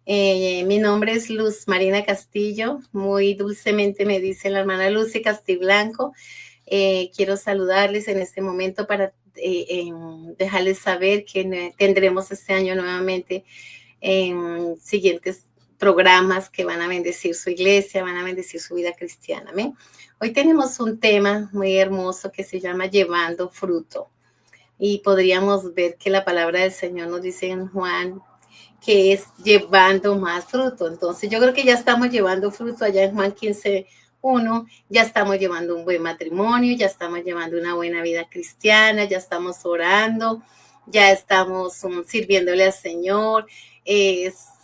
Mi nombre es Luz Marina Castillo. Muy dulcemente me dice la hermana Lucy Castiblanco. Quiero saludarles en este momento para dejarles saber que tendremos este año nuevamente siguientes programas que van a bendecir su iglesia, van a bendecir su vida cristiana. ¿Amén? Hoy tenemos un tema muy hermoso que se llama Llevando Fruto. Y podríamos ver que la palabra del Señor nos dice en Juan que es llevando más fruto. Entonces yo creo que ya estamos llevando fruto allá en Juan 15:1, ya estamos llevando un buen matrimonio, ya estamos llevando una buena vida cristiana, ya estamos orando, ya estamos sirviéndole al Señor,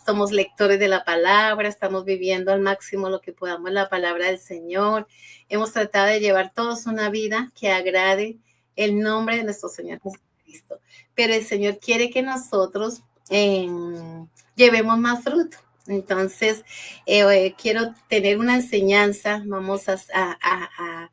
somos lectores de la palabra, estamos viviendo al máximo lo que podamos la palabra del Señor. Hemos tratado de llevar todos una vida que agrade el nombre de nuestro Señor Jesucristo. Pero el Señor quiere que nosotros llevemos más fruto. Entonces, quiero tener una enseñanza. Vamos a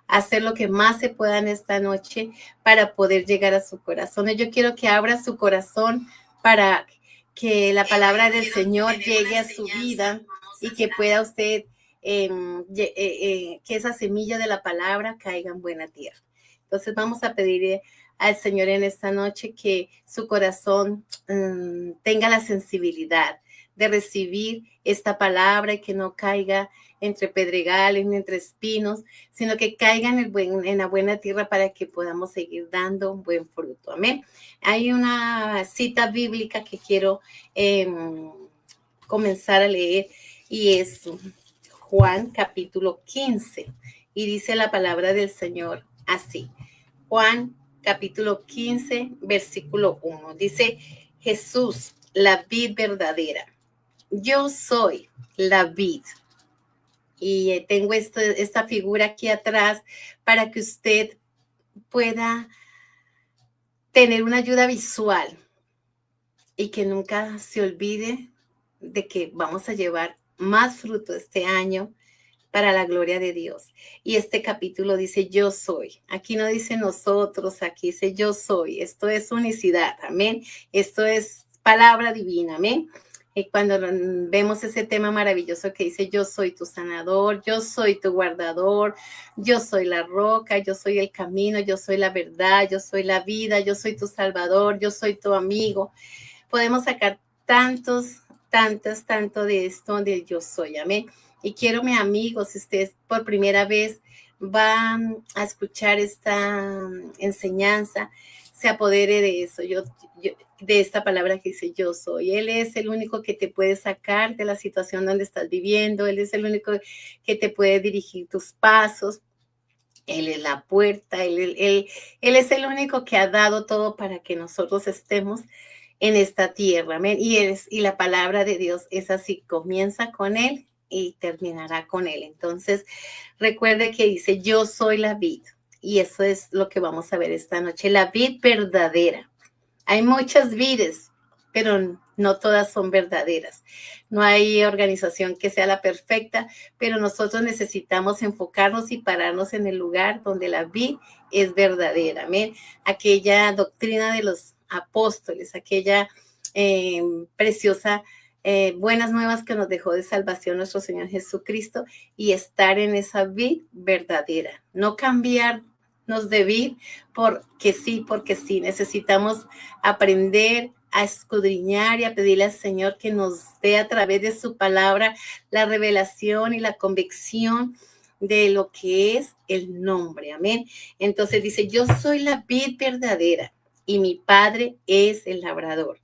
hacer lo que más se pueda en esta noche para poder llegar a su corazón. Yo quiero que abra su corazón para que la palabra del Señor llegue a su vida y que pueda usted, que esa semilla de la palabra caiga en buena tierra. Entonces vamos a pedir al Señor en esta noche que su corazón tenga la sensibilidad de recibir esta palabra y que no caiga entre pedregales ni entre espinos, sino que caiga en la buena tierra para que podamos seguir dando un buen fruto. Amén. Hay una cita bíblica que quiero comenzar a leer y es Juan capítulo 15 y dice la palabra del Señor así. Juan capítulo 15, versículo 1. Dice Jesús, la vid verdadera. Yo soy la vid. Y tengo esta figura aquí atrás para que usted pueda tener una ayuda visual y que nunca se olvide de que vamos a llevar más fruto este año para la gloria de Dios. Y este capítulo dice yo soy. Aquí no dice nosotros, aquí dice yo soy. Esto es unicidad, amén. Esto es palabra divina, amén. Y cuando vemos ese tema maravilloso que dice yo soy tu sanador, yo soy tu guardador, yo soy la roca, yo soy el camino, yo soy la verdad, yo soy la vida, yo soy tu salvador, yo soy tu amigo. Podemos sacar tanto de esto del yo soy, amén. Y quiero, mi amigo, si usted por primera vez va a escuchar esta enseñanza, se apodere de eso, de esta palabra que dice yo soy. Él es el único que te puede sacar de la situación donde estás viviendo, Él es el único que te puede dirigir tus pasos. Él es la puerta, él es el único que ha dado todo para que nosotros estemos en esta tierra. Amén. Y la palabra de Dios es así, comienza con Él y terminará con Él. Entonces, recuerde que dice, yo soy la vid. Y eso es lo que vamos a ver esta noche, la vid verdadera. Hay muchas vides, pero no todas son verdaderas. No hay organización que sea la perfecta, pero nosotros necesitamos enfocarnos y pararnos en el lugar donde la vid es verdadera. Amén. Aquella doctrina de los apóstoles, aquella preciosa buenas nuevas que nos dejó de salvación nuestro Señor Jesucristo y estar en esa vid verdadera. No cambiarnos de vid porque sí, necesitamos aprender a escudriñar y a pedirle al Señor que nos dé a través de su palabra la revelación y la convicción de lo que es el nombre, amén. Entonces dice, yo soy la vid verdadera y mi Padre es el labrador.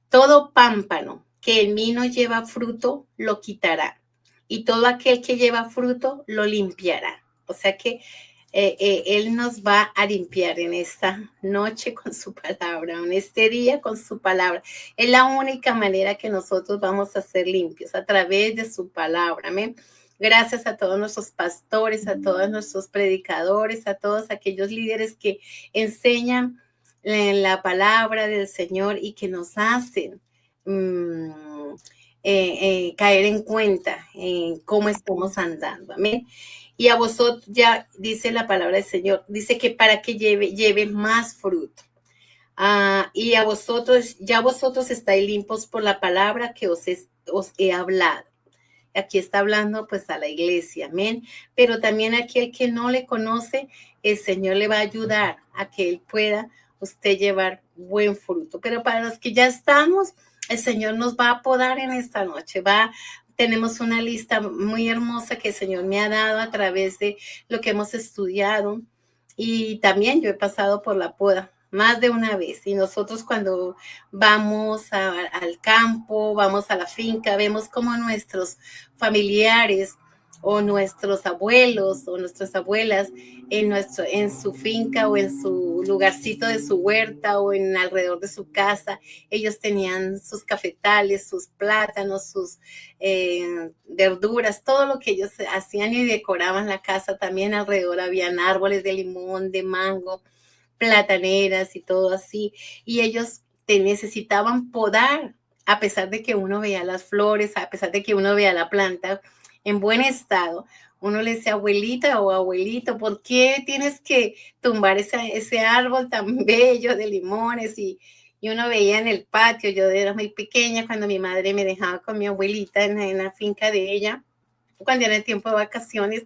Todo pámpano que en mí no lleva fruto, lo quitará. Y todo aquel que lleva fruto, lo limpiará. O sea que Él nos va a limpiar en esta noche con su palabra, en este día con su palabra. Es la única manera que nosotros vamos a ser limpios, a través de su palabra. Amén. Gracias a todos nuestros pastores, a todos nuestros predicadores, a todos aquellos líderes que enseñan la palabra del Señor y que nos hacen caer en cuenta en cómo estamos andando. Amén. Y a vosotros, ya dice la palabra del Señor, dice que para que lleve más fruto. Y a vosotros, ya vosotros estáis limpios por la palabra que os he os he hablado. Aquí está hablando pues a la iglesia, amén. Pero también aquel que no le conoce, el Señor le va a ayudar a que él pueda usted llevar buen fruto. Pero para los que ya estamos, el Señor nos va a podar en esta noche. Tenemos una lista muy hermosa que el Señor me ha dado a través de lo que hemos estudiado. Y también yo he pasado por la poda más de una vez. Y nosotros cuando vamos al campo, vamos a la finca, vemos como nuestros familiares o nuestros abuelos o nuestras abuelas en su finca o en su lugarcito de su huerta o en alrededor de su casa, ellos tenían sus cafetales, sus plátanos, sus verduras, todo lo que ellos hacían y decoraban la casa. También alrededor habían árboles de limón, de mango, plataneras y todo así, y ellos te necesitaban podar, a pesar de que uno veía las flores, a pesar de que uno veía la planta en buen estado. Uno le decía, abuelita o abuelito, ¿por qué tienes que tumbar ese árbol tan bello de limones? Y uno veía en el patio, yo era muy pequeña cuando mi madre me dejaba con mi abuelita en la finca de ella, cuando era el tiempo de vacaciones,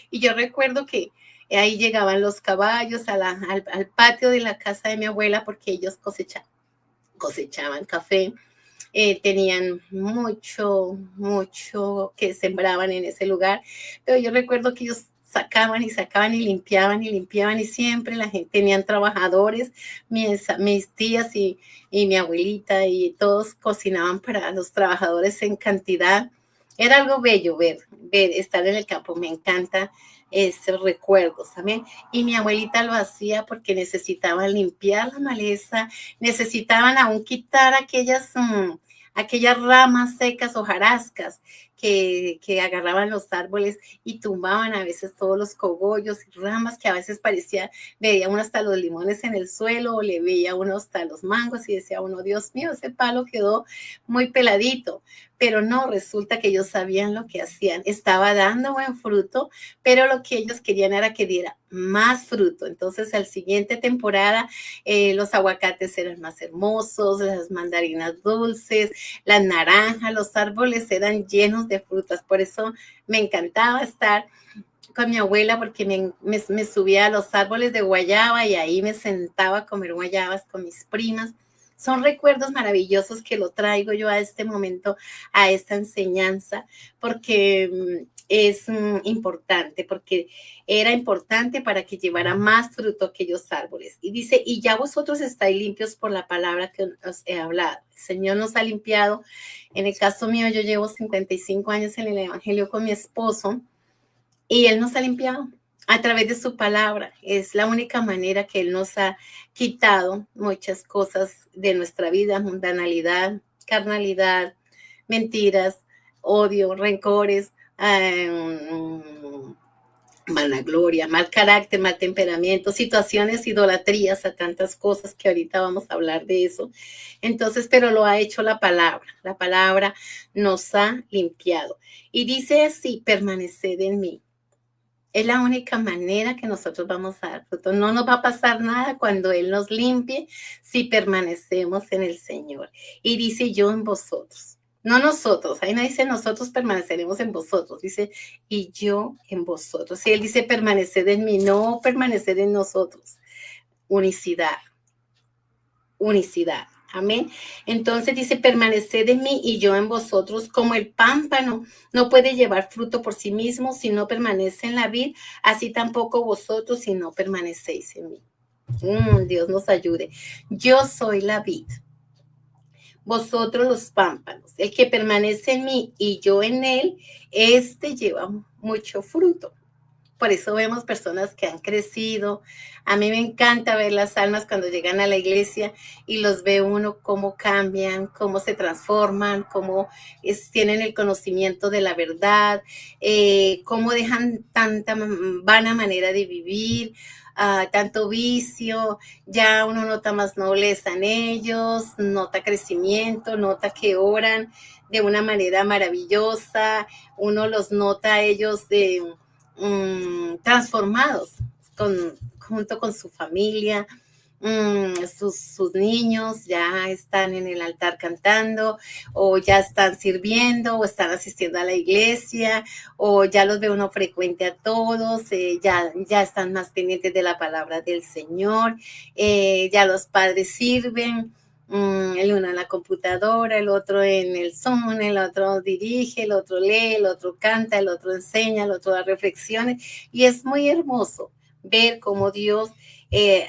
y yo recuerdo que ahí llegaban los caballos al patio de la casa de mi abuela porque ellos cosechaban café, tenían mucho que sembraban en ese lugar, pero yo recuerdo que ellos sacaban y limpiaban y siempre la gente, tenían trabajadores, mis tías y mi abuelita y todos cocinaban para los trabajadores en cantidad. Era algo bello ver estar en el campo, me encanta esos recuerdos también. Y mi abuelita lo hacía porque necesitaban limpiar la maleza, necesitaban aún quitar aquellas ramas secas, hojarascas que agarraban los árboles y tumbaban a veces todos los cogollos y ramas que a veces veía uno hasta los limones en el suelo o le veía uno hasta los mangos y decía uno, Dios mío, ese palo quedó muy peladito. Pero no, resulta que ellos sabían lo que hacían, estaba dando buen fruto, pero lo que ellos querían era que diera más fruto. Entonces, al siguiente temporada, los aguacates eran más hermosos, las mandarinas dulces, las naranjas, los árboles eran llenos de frutas. Por eso me encantaba estar con mi abuela porque me subía a los árboles de guayaba y ahí me sentaba a comer guayabas con mis primas. Son recuerdos maravillosos que lo traigo yo a este momento, a esta enseñanza, porque es importante, porque era importante para que llevara más fruto aquellos árboles. Y dice, y ya vosotros estáis limpios por la palabra que os he hablado. El Señor nos ha limpiado. En el caso mío, yo llevo 55 años en el Evangelio con mi esposo y Él nos ha limpiado a través de su palabra. Es la única manera que Él nos ha quitado muchas cosas de nuestra vida, mundanalidad, carnalidad, mentiras, odio, rencores, vanagloria, mal carácter, mal temperamento, situaciones, idolatrías, a tantas cosas que ahorita vamos a hablar de eso. Entonces, pero lo ha hecho la palabra nos ha limpiado. Y dice así, permaneced en mí. Es la única manera que nosotros vamos a dar fruto. No nos va a pasar nada cuando Él nos limpie si permanecemos en el Señor. Y dice yo en vosotros. No nosotros, ahí no dice nosotros permaneceremos en vosotros, dice y yo en vosotros. Si Él dice permanecer en mí, no permanecer en nosotros. Unicidad. Amén. Entonces dice, permaneced en mí y yo en vosotros, como el pámpano no puede llevar fruto por sí mismo si no permanece en la vid, así tampoco vosotros si no permanecéis en mí. Dios nos ayude. Yo soy la vid, vosotros los pámpanos. El que permanece en mí y yo en él, este lleva mucho fruto. Por eso vemos personas que han crecido. A mí me encanta ver las almas cuando llegan a la iglesia y los ve uno cómo cambian, cómo se transforman, cómo tienen el conocimiento de la verdad, cómo dejan tanta vana manera de vivir, tanto vicio. Ya uno nota más nobleza en ellos, nota crecimiento, nota que oran de una manera maravillosa. Uno los nota a ellos transformados junto con su familia. sus niños ya están en el altar cantando, o ya están sirviendo, o están asistiendo a la iglesia, o ya los ve uno frecuente a todos, ya están más pendientes de la palabra del Señor, ya los padres sirven, el uno en la computadora, el otro en el Zoom, el otro dirige, el otro lee, el otro canta, el otro enseña, el otro da reflexiones, y es muy hermoso ver cómo Dios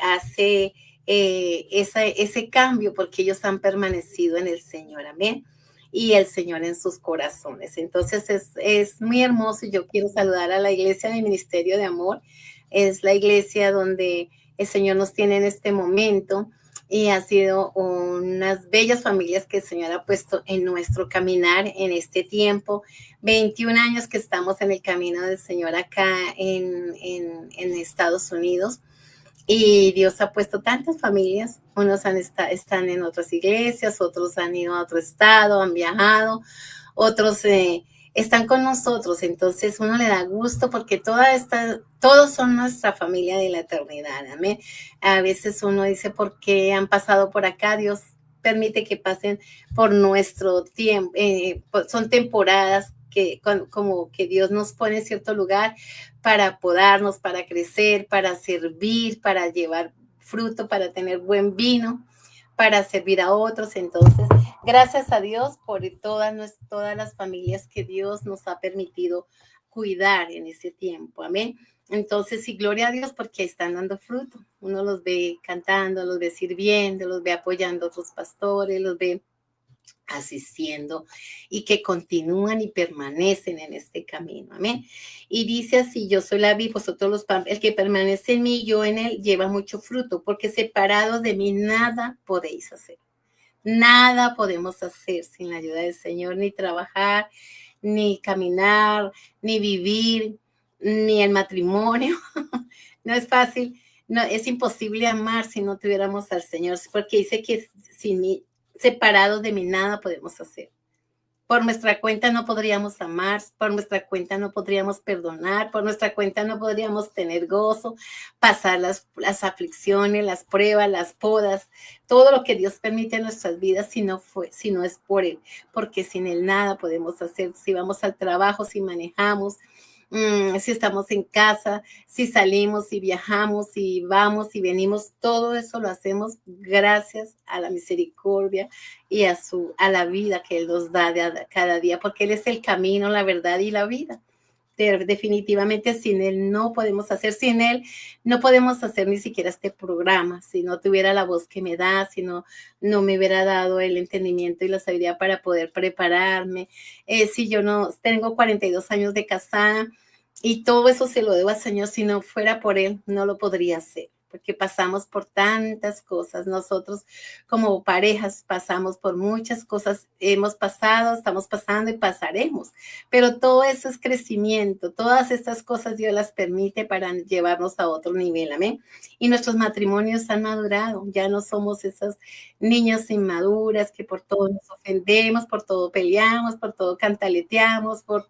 hace ese cambio, porque ellos han permanecido en el Señor, amén, y el Señor en sus corazones. Entonces es muy hermoso, y yo quiero saludar a la iglesia de Ministerio de Amor. Es la iglesia donde el Señor nos tiene en este momento, y ha sido unas bellas familias que el Señor ha puesto en nuestro caminar en este tiempo. 21 años que estamos en el camino del Señor acá en Estados Unidos. Y Dios ha puesto tantas familias, unos están en otras iglesias, otros han ido a otro estado, han viajado, otros están con nosotros. Entonces uno le da gusto, porque todos son nuestra familia de la eternidad, amén. A veces uno dice, ¿por qué han pasado por acá? Dios permite que pasen por nuestro tiempo, son temporadas como que Dios nos pone en cierto lugar para podarnos, para crecer, para servir, para llevar fruto, para tener buen vino, para servir a otros. Entonces, gracias a Dios por todas las familias que Dios nos ha permitido cuidar en ese tiempo. Amén. Entonces, sí, gloria a Dios, porque están dando fruto. Uno los ve cantando, los ve sirviendo, los ve apoyando a otros pastores, los ve asistiendo, y que continúan y permanecen en este camino. Amén. Y dice así: yo soy la vid, vosotros los pámpanos. El que permanece en mí, yo en él, lleva mucho fruto, porque separados de mí nada podéis hacer. Nada podemos hacer sin la ayuda del Señor, ni trabajar, ni caminar, ni vivir, ni el matrimonio. No es fácil, no, es imposible amar si no tuviéramos al Señor, porque dice que sin mí, separados de mí, nada podemos hacer. Por nuestra cuenta no podríamos amar, por nuestra cuenta no podríamos perdonar, por nuestra cuenta no podríamos tener gozo, pasar las aflicciones, las pruebas, las podas, todo lo que Dios permite en nuestras vidas, si no es por Él, porque sin Él nada podemos hacer. Si vamos al trabajo, si manejamos, si estamos en casa, si salimos, si viajamos, si vamos y venimos, todo eso lo hacemos gracias a la misericordia y a la vida que Él nos da cada día, porque Él es el camino, la verdad y la vida. Definitivamente sin Él no podemos hacer, sin Él no podemos hacer ni siquiera este programa. Si no tuviera la voz que me da, si no me hubiera dado el entendimiento y la sabiduría para poder prepararme, si yo no tengo 42 años de casada, y todo eso se lo debo al Señor. Si no fuera por Él, no lo podría hacer, porque pasamos por tantas cosas. Nosotros como parejas pasamos por muchas cosas, hemos pasado, estamos pasando y pasaremos, pero todo eso es crecimiento. Todas estas cosas Dios las permite para llevarnos a otro nivel, amén. Y nuestros matrimonios han madurado, ya no somos esas niñas inmaduras que por todo nos ofendemos, por todo peleamos, por todo cantaleteamos, por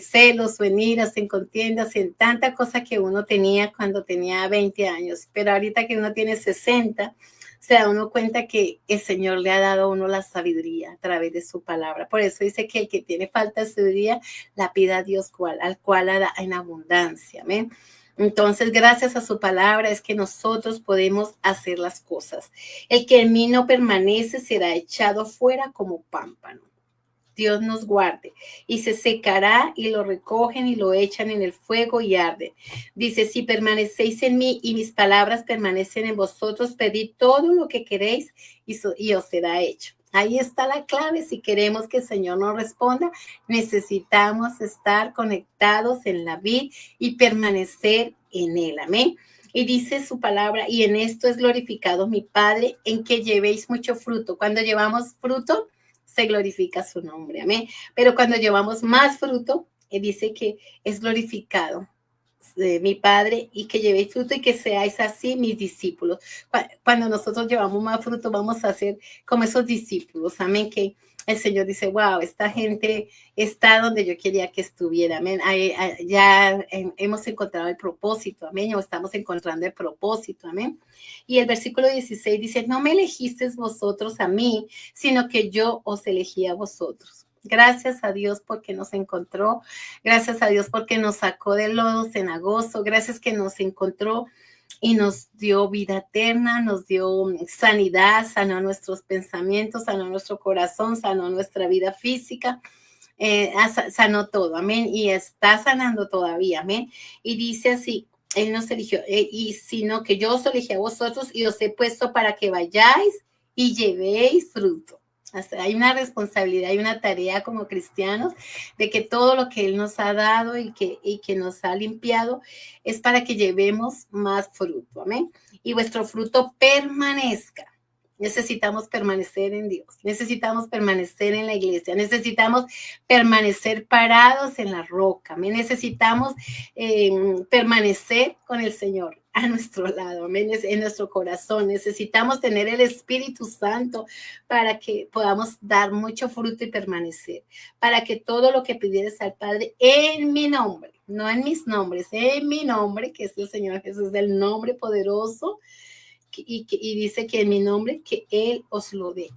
celos o en iras, en contiendas, en tanta cosa que uno tenía cuando tenía 20 años. Pero ahorita que uno tiene 60, se da uno cuenta que el Señor le ha dado a uno la sabiduría a través de su palabra. Por eso dice que el que tiene falta de sabiduría, la pida a Dios, al cual la da en abundancia. Amén. Entonces, gracias a su palabra es que nosotros podemos hacer las cosas. El que en mí no permanece será echado fuera como pámpano. Dios nos guarde, y se secará, y lo recogen y lo echan en el fuego y arde. Dice: si permanecéis en mí y mis palabras permanecen en vosotros, pedid todo lo que queréis y os será hecho. Ahí está la clave. Si queremos que el Señor nos responda, necesitamos estar conectados en la vid y permanecer en él. Amén. Y dice su palabra: y en esto es glorificado mi Padre, en que llevéis mucho fruto. Cuando llevamos fruto, se glorifica su nombre, amén. Pero cuando llevamos más fruto, dice que es glorificado mi Padre, y que llevéis fruto y que seáis así mis discípulos. Cuando nosotros llevamos más fruto, vamos a ser como esos discípulos, amén, que el Señor dice, wow, esta gente está donde yo quería que estuviera, amén. Ya hemos encontrado el propósito, amén, o estamos encontrando el propósito, amén. Y el versículo 16 dice, no me elegisteis vosotros a mí, sino que yo os elegí a vosotros. Gracias a Dios porque nos encontró, gracias a Dios porque nos sacó del lodo cenagoso, gracias que nos encontró y nos dio vida eterna, nos dio sanidad, sanó nuestros pensamientos, sanó nuestro corazón, sanó nuestra vida física, sanó todo, amén, y está sanando todavía, amén, y dice así, Él nos eligió, y sino que yo os elegí a vosotros y os he puesto para que vayáis y llevéis fruto. Hay una responsabilidad, hay una tarea como cristianos de que todo lo que Él nos ha dado y que nos ha limpiado es para que llevemos más fruto, amén. Y vuestro fruto permanezca. Necesitamos permanecer en Dios, necesitamos permanecer en la iglesia, necesitamos permanecer parados en la roca, amén. Necesitamos permanecer con el Señor a nuestro lado, amén, en nuestro corazón. Necesitamos tener el Espíritu Santo para que podamos dar mucho fruto y permanecer, para que todo lo que pidieres al Padre en mi nombre, no en mis nombres, en mi nombre, que es el Señor Jesús, del nombre poderoso, y dice que en mi nombre, que Él os lo dé.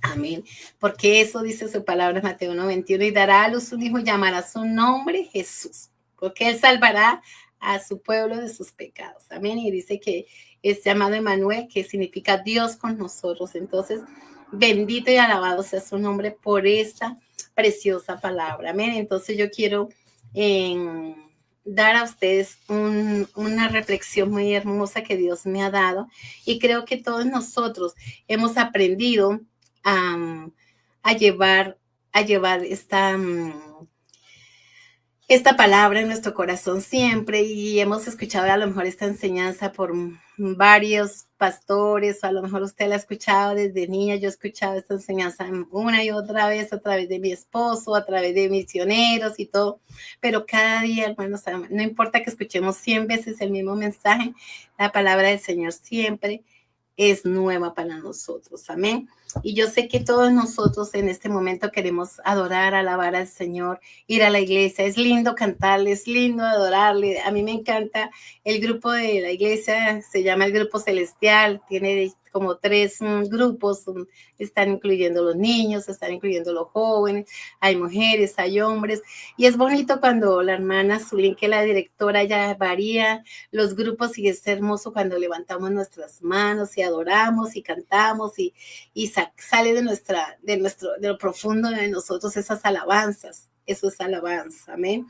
Amén. Porque eso dice su palabra en Mateo 1:21, y dará a luz un hijo y llamará su nombre Jesús, porque Él salvará a su pueblo de sus pecados. Amén. Y dice que es llamado Emmanuel, que significa Dios con nosotros. Entonces, bendito y alabado sea su nombre por esta preciosa palabra. Amén. Entonces yo quiero dar a ustedes una reflexión muy hermosa que Dios me ha dado, y creo que todos nosotros hemos aprendido a llevar esta palabra en nuestro corazón siempre, y hemos escuchado a lo mejor esta enseñanza por varios pastores, o a lo mejor usted la ha escuchado desde niña. Yo he escuchado esta enseñanza una y otra vez a través de mi esposo, a través de misioneros y todo, pero cada día, hermanos, no importa que escuchemos 100 veces el mismo mensaje, la palabra del Señor siempre es nueva para nosotros, amén. Y yo sé que todos nosotros en este momento queremos adorar, alabar al Señor, ir a la iglesia. Es lindo cantarle, es lindo adorarle. A mí me encanta el grupo de la iglesia, se llama el Grupo Celestial, tiene como 3 grupos, están incluyendo los niños, están incluyendo los jóvenes, hay mujeres, hay hombres, y es bonito cuando la hermana Zulín, que es la directora, ya varía los grupos, y es hermoso cuando levantamos nuestras manos y adoramos y cantamos y sale de lo profundo de nosotros esas alabanzas. Eso es alabanza, amén.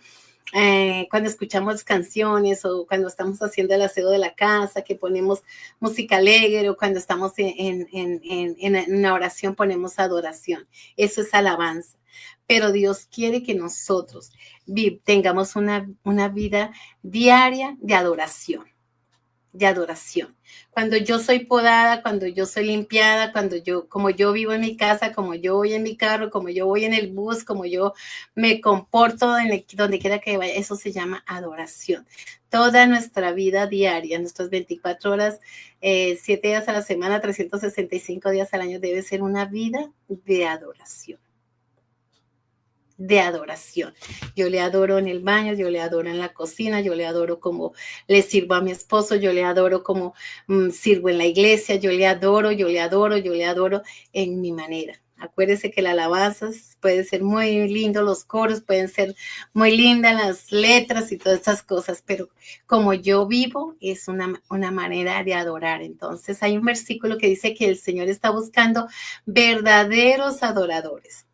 Cuando escuchamos canciones, o cuando estamos haciendo el aseo de la casa, que ponemos música alegre, o cuando estamos en una oración ponemos adoración. Eso es alabanza. Pero Dios quiere que nosotros tengamos una vida diaria de adoración. Cuando yo soy podada, cuando yo soy limpiada, como yo vivo en mi casa, como yo voy en mi carro, como yo voy en el bus, como yo me comporto donde quiera que vaya, eso se llama adoración. Toda nuestra vida diaria, nuestras 24 horas, 7 días a la semana, 365 días al año, debe ser una vida de adoración. Yo le adoro en el baño, yo le adoro en la cocina, yo le adoro como le sirvo a mi esposo, yo le adoro como sirvo en la iglesia, yo le adoro en mi manera. Acuérdese que la alabanza puede ser muy lindo, los coros pueden ser muy lindas, las letras y todas esas cosas, pero como yo vivo es una manera de adorar. Entonces hay un versículo que dice que el Señor está buscando verdaderos adoradores.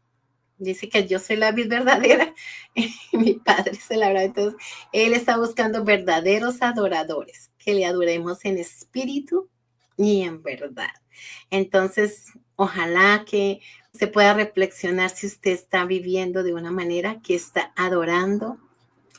Dice que yo soy la vid verdadera y mi Padre es el labrador. Entonces, Él está buscando verdaderos adoradores, que le adoremos en espíritu y en verdad. Entonces, ojalá que se pueda reflexionar si usted está viviendo de una manera que está adorando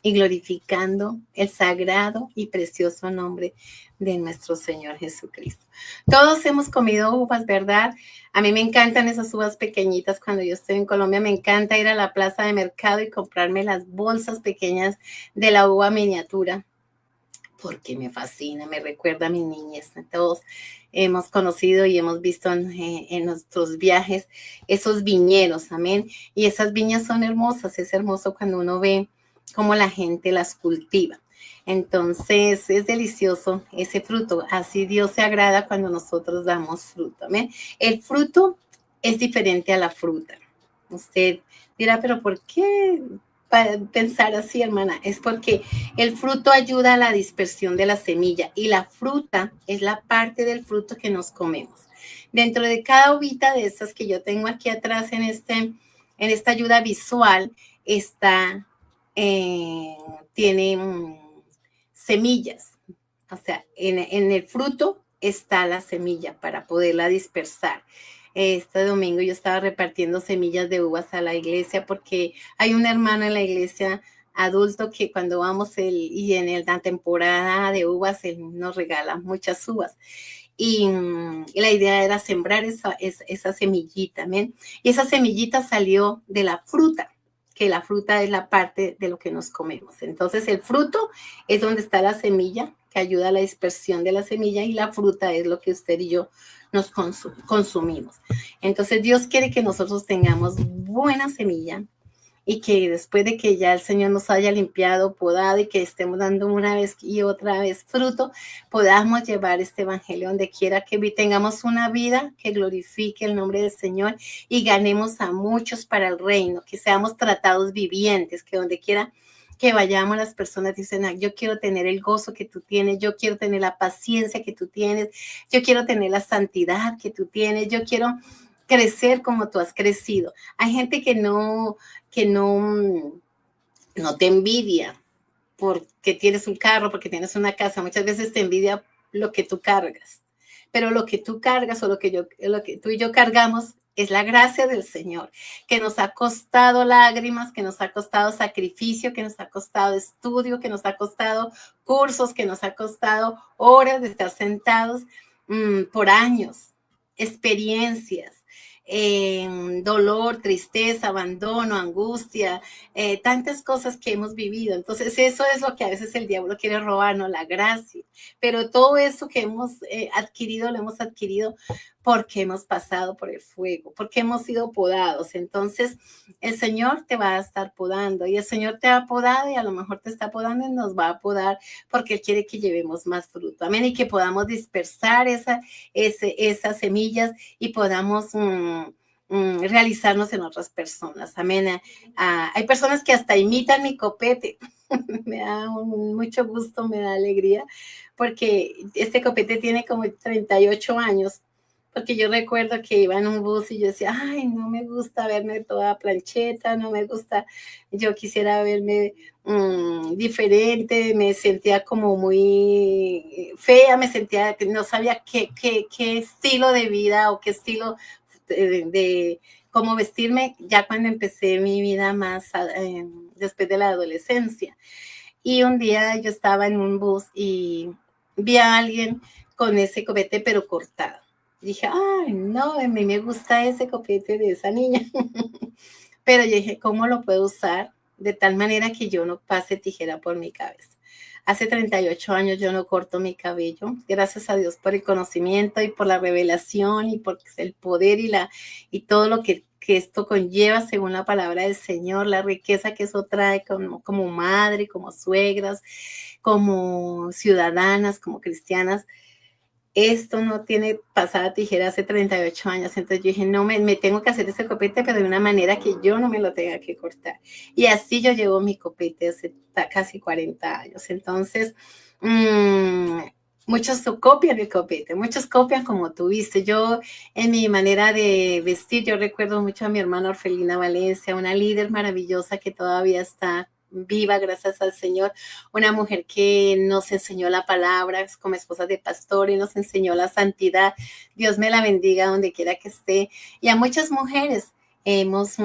y glorificando el sagrado y precioso nombre de nuestro Señor Jesucristo. Todos hemos comido uvas, ¿verdad? A mí me encantan esas uvas pequeñitas. Cuando yo estoy en Colombia, me encanta ir a la plaza de mercado y comprarme las bolsas pequeñas de la uva miniatura. porque me fascina, me recuerda a mi niñez. Todos hemos conocido y hemos visto en nuestros viajes esos viñedos, amén. Y esas viñas son hermosas, es hermoso cuando uno ve cómo la gente las cultiva. Entonces es delicioso ese fruto. Así Dios se agrada cuando nosotros damos fruto. Amén. El fruto es diferente a la fruta. Usted dirá, pero ¿por qué pensar así, hermana? Es porque el fruto ayuda a la dispersión de la semilla y la fruta es la parte del fruto que nos comemos. Dentro de cada uvita de estas que yo tengo aquí atrás en esta ayuda visual, está, eh, tiene semillas. O sea, en el fruto está la semilla para poderla dispersar. Este domingo yo estaba repartiendo semillas de uvas a la iglesia porque hay un hermano en la iglesia adulto que cuando vamos y en la temporada de uvas él nos regala muchas uvas. Y la idea era sembrar esa semillita, ¿ven? Y esa semillita salió de la fruta, que la fruta es la parte de lo que nos comemos. Entonces el fruto es donde está la semilla, que ayuda a la dispersión de la semilla, y la fruta es lo que usted y yo nos consumimos. Entonces Dios quiere que nosotros tengamos buena semilla y que después de que ya el Señor nos haya limpiado, podado y que estemos dando una vez y otra vez fruto, podamos llevar este evangelio donde quiera que tengamos una vida que glorifique el nombre del Señor y ganemos a muchos para el reino, que seamos tratados vivientes, que donde quiera que vayamos las personas dicen, yo quiero tener el gozo que tú tienes, yo quiero tener la paciencia que tú tienes, yo quiero tener la santidad que tú tienes, yo quiero crecer como tú has crecido. Hay gente que no te envidia porque tienes un carro, porque tienes una casa. Muchas veces te envidia lo que tú cargas. Pero lo que tú cargas o lo que tú y yo cargamos es la gracia del Señor, que nos ha costado lágrimas, que nos ha costado sacrificio, que nos ha costado estudio, que nos ha costado cursos, que nos ha costado horas de estar sentados por años, experiencias, dolor, tristeza, abandono, angustia, tantas cosas que hemos vivido. Entonces eso es lo que a veces el diablo quiere robarnos, la gracia. Pero todo eso que hemos adquirido, lo hemos adquirido porque hemos pasado por el fuego, porque hemos sido podados. Entonces el Señor te va a estar podando y el Señor te ha podado y a lo mejor te está podando y nos va a podar porque Él quiere que llevemos más fruto. Amén. Y que podamos dispersar esas semillas y podamos realizarnos en otras personas. Amén. Hay personas que hasta imitan mi copete. Me da mucho gusto, me da alegría, porque este copete tiene como 38 años. Porque yo recuerdo que iba en un bus y yo decía, ay, no me gusta verme toda plancheta, no me gusta, yo quisiera verme diferente, me sentía como muy fea, me sentía, no sabía qué estilo de vida o qué estilo de cómo vestirme ya cuando empecé mi vida más después de la adolescencia. Y un día yo estaba en un bus y vi a alguien con ese copete pero cortado. Dije, ay, no, a mí me gusta ese copete de esa niña. Pero yo dije, ¿cómo lo puedo usar de tal manera que yo no pase tijera por mi cabeza? Hace 38 años yo no corto mi cabello. Gracias a Dios por el conocimiento y por la revelación y por el poder y todo lo que esto conlleva según la palabra del Señor, la riqueza que eso trae como madre, como suegras, como ciudadanas, como cristianas. Esto no tiene pasada tijera hace 38 años. Entonces yo dije, no, me tengo que hacer ese copete, pero de una manera que yo no me lo tenga que cortar. Y así yo llevo mi copete hace casi 40 años. Entonces, muchos copian el copete, muchos copian como tú viste. Yo, en mi manera de vestir, yo recuerdo mucho a mi hermana Orfelina Valencia, una líder maravillosa que todavía está viva, gracias al Señor, una mujer que nos enseñó la palabra como esposa de pastor y nos enseñó la santidad. Dios me la bendiga donde quiera que esté. Y a muchas mujeres hemos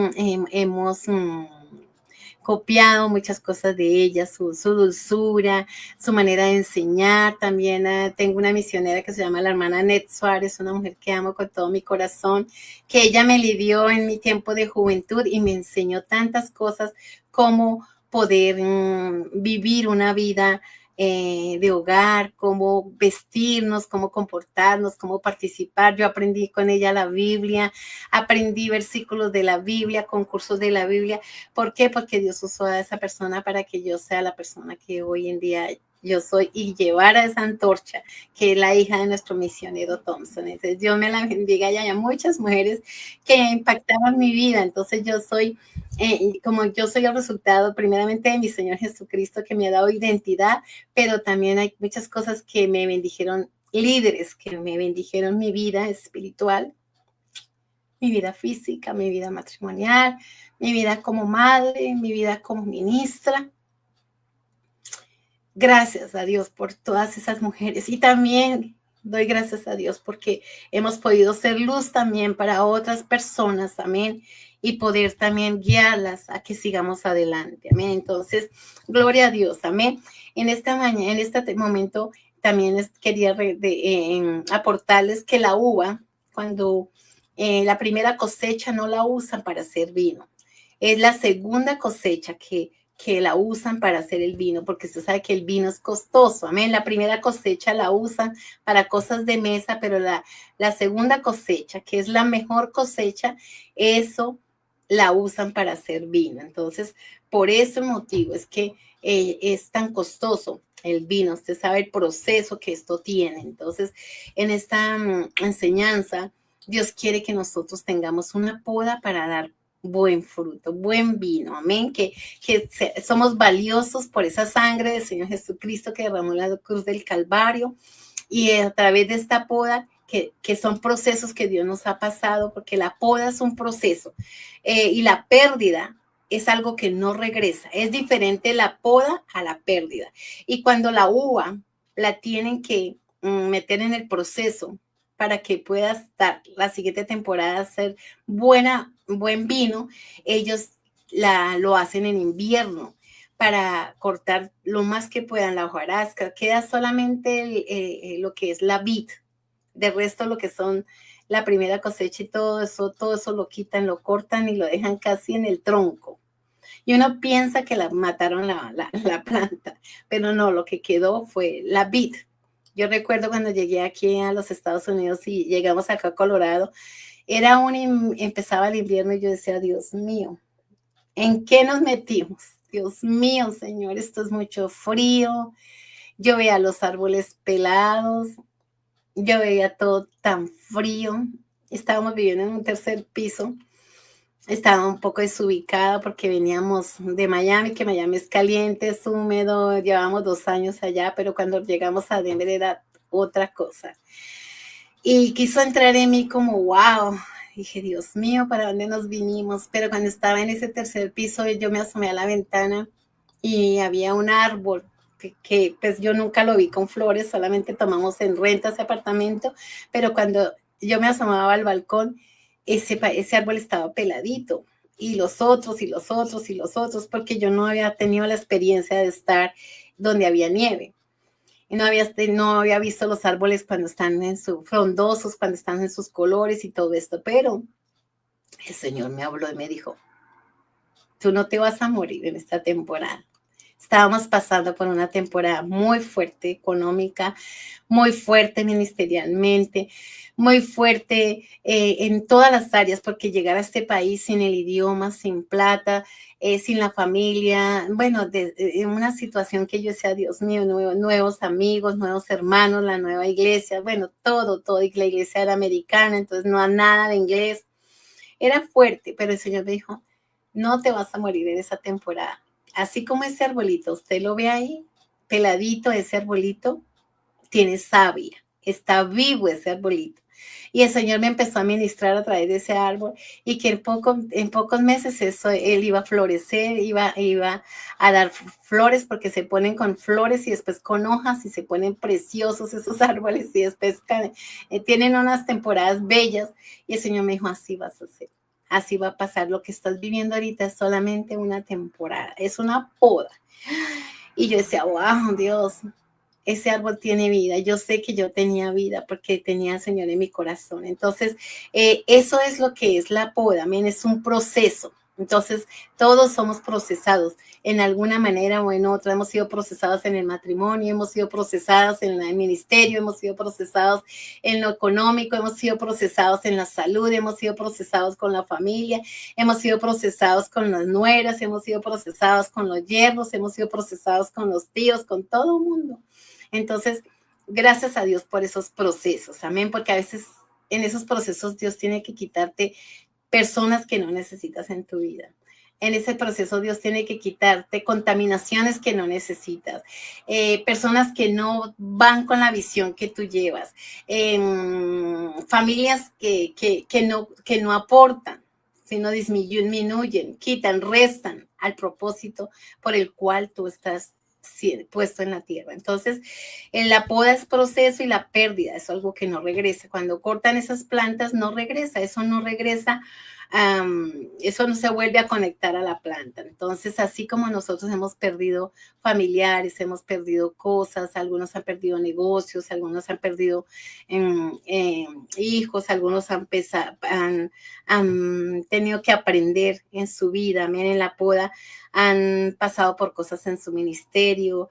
copiado muchas cosas de ella, su dulzura, su manera de enseñar. También tengo una misionera que se llama la hermana Net Suárez, una mujer que amo con todo mi corazón, que ella me lidió en mi tiempo de juventud y me enseñó tantas cosas como poder vivir una vida de hogar, cómo vestirnos, cómo comportarnos, cómo participar. Yo aprendí con ella la Biblia, aprendí versículos de la Biblia, concursos de la Biblia. ¿Por qué? Porque Dios usó a esa persona para que yo sea la persona que hoy en día yo soy y llevar a esa antorcha, que es la hija de nuestro misionero Thompson. Entonces, Dios me la bendiga y hay muchas mujeres que impactaban mi vida. Entonces, yo soy, como yo soy el resultado primeramente de mi Señor Jesucristo, que me ha dado identidad, pero también hay muchas cosas que me bendijeron, líderes que me bendijeron mi vida espiritual, mi vida física, mi vida matrimonial, mi vida como madre, mi vida como ministra. Gracias a Dios por todas esas mujeres y también doy gracias a Dios porque hemos podido ser luz también para otras personas, amén, y poder también guiarlas a que sigamos adelante, amén. Entonces, gloria a Dios, amén. En esta mañana, en este momento, también quería aportarles que la uva, cuando la primera cosecha no la usan para hacer vino, es la segunda cosecha que la usan para hacer el vino, porque usted sabe que el vino es costoso, amén. La primera cosecha la usan para cosas de mesa, pero la segunda cosecha, que es la mejor cosecha, eso la usan para hacer vino. Entonces, por ese motivo es que es tan costoso el vino. Usted sabe el proceso que esto tiene. Entonces, en esta enseñanza, Dios quiere que nosotros tengamos una poda para dar buen fruto, buen vino, amén, que somos valiosos por esa sangre del Señor Jesucristo que derramó en la cruz del Calvario y a través de esta poda que son procesos que Dios nos ha pasado, porque la poda es un proceso y la pérdida es algo que no regresa, es diferente la poda a la pérdida y cuando la uva la tienen que meter en el proceso para que pueda estar la siguiente temporada ser buen vino, ellos lo hacen en invierno para cortar lo más que puedan la hojarasca. Queda solamente lo que es la vid. De resto, lo que son la primera cosecha y todo eso lo quitan, lo cortan y lo dejan casi en el tronco. Y uno piensa que mataron la planta, pero no, lo que quedó fue la vid. Yo recuerdo cuando llegué aquí a los Estados Unidos y llegamos acá a Colorado, empezaba el invierno y yo decía, Dios mío, ¿en qué nos metimos? Dios mío, Señor, esto es mucho frío. Yo veía los árboles pelados, yo veía todo tan frío. Estábamos viviendo en un tercer piso. Estaba un poco desubicada porque veníamos de Miami, que Miami es caliente, es húmedo, llevamos 2 años allá, pero cuando llegamos a Denver era otra cosa. Y quiso entrar en mí como, wow, dije, Dios mío, ¿para dónde nos vinimos? Pero cuando estaba en ese tercer piso, yo me asomé a la ventana y había un árbol que pues yo nunca lo vi con flores, solamente tomamos en renta ese apartamento, pero cuando yo me asomaba al balcón, ese árbol estaba peladito, y los otros, y los otros, y los otros, porque yo no había tenido la experiencia de estar donde había nieve. Y no había visto los árboles cuando están frondosos, cuando están en sus colores y todo esto, pero el Señor me habló y me dijo, tú no te vas a morir en esta temporada. Estábamos pasando por una temporada muy fuerte económica, muy fuerte ministerialmente, muy fuerte en todas las áreas, porque llegar a este país sin el idioma, sin plata, sin la familia, bueno, en una situación que yo decía, Dios mío, nuevos amigos, nuevos hermanos, la nueva iglesia, bueno, todo, y la iglesia era americana, entonces no hay nada de inglés. Era fuerte, pero el Señor me dijo, no te vas a morir en esa temporada. Así como ese arbolito, usted lo ve ahí, peladito, ese arbolito tiene savia, está vivo ese arbolito. Y el Señor me empezó a ministrar a través de ese árbol y que en pocos meses él iba a florecer, iba a dar flores porque se ponen con flores y después con hojas y se ponen preciosos esos árboles y después tienen unas temporadas bellas y el Señor me dijo, así vas a hacer. Así va a pasar. Lo que estás viviendo ahorita es solamente una temporada, es una poda. Y yo decía, wow, Dios, ese árbol tiene vida. Yo sé que yo tenía vida porque tenía al Señor en mi corazón. Entonces, eso es lo que es la poda, amén. Es un proceso, Entonces, todos somos procesados en alguna manera o en otra. Hemos sido procesados en el matrimonio, hemos sido procesados en el ministerio, hemos sido procesados en lo económico, hemos sido procesados en la salud, hemos sido procesados con la familia, hemos sido procesados con las nueras, hemos sido procesados con los yernos, hemos sido procesados con los tíos, con todo el mundo. Entonces, gracias a Dios por esos procesos, amén, porque a veces en esos procesos Dios tiene que quitarte personas que no necesitas en tu vida. En ese proceso Dios tiene que quitarte contaminaciones que no necesitas, personas que no van con la visión que tú llevas, familias que no aportan, sino disminuyen, quitan, restan al propósito por el cual tú estás puesto en la tierra. Entonces, en la poda es proceso y la pérdida es algo que no regresa. Cuando cortan esas plantas, no regresa, eso no regresa, eso no se vuelve a conectar a la planta. Entonces, así como nosotros hemos perdido familiares, hemos perdido cosas, algunos han perdido negocios, algunos han perdido hijos, algunos han tenido que aprender en su vida, miren, en la poda, han pasado por cosas en su ministerio,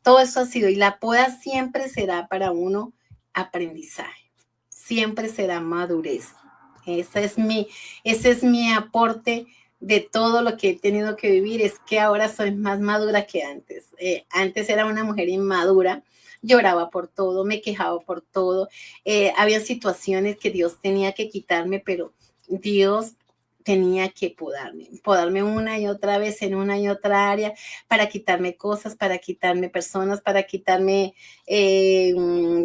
todo eso ha sido, y la poda siempre será para uno aprendizaje, siempre será madurez. Ese es mi aporte de todo lo que he tenido que vivir, es que ahora soy más madura que antes. Antes era una mujer inmadura, lloraba por todo, me quejaba por todo, había situaciones que Dios tenía que quitarme, pero Dios tenía que podarme una y otra vez en una y otra área para quitarme cosas, para quitarme personas, para quitarme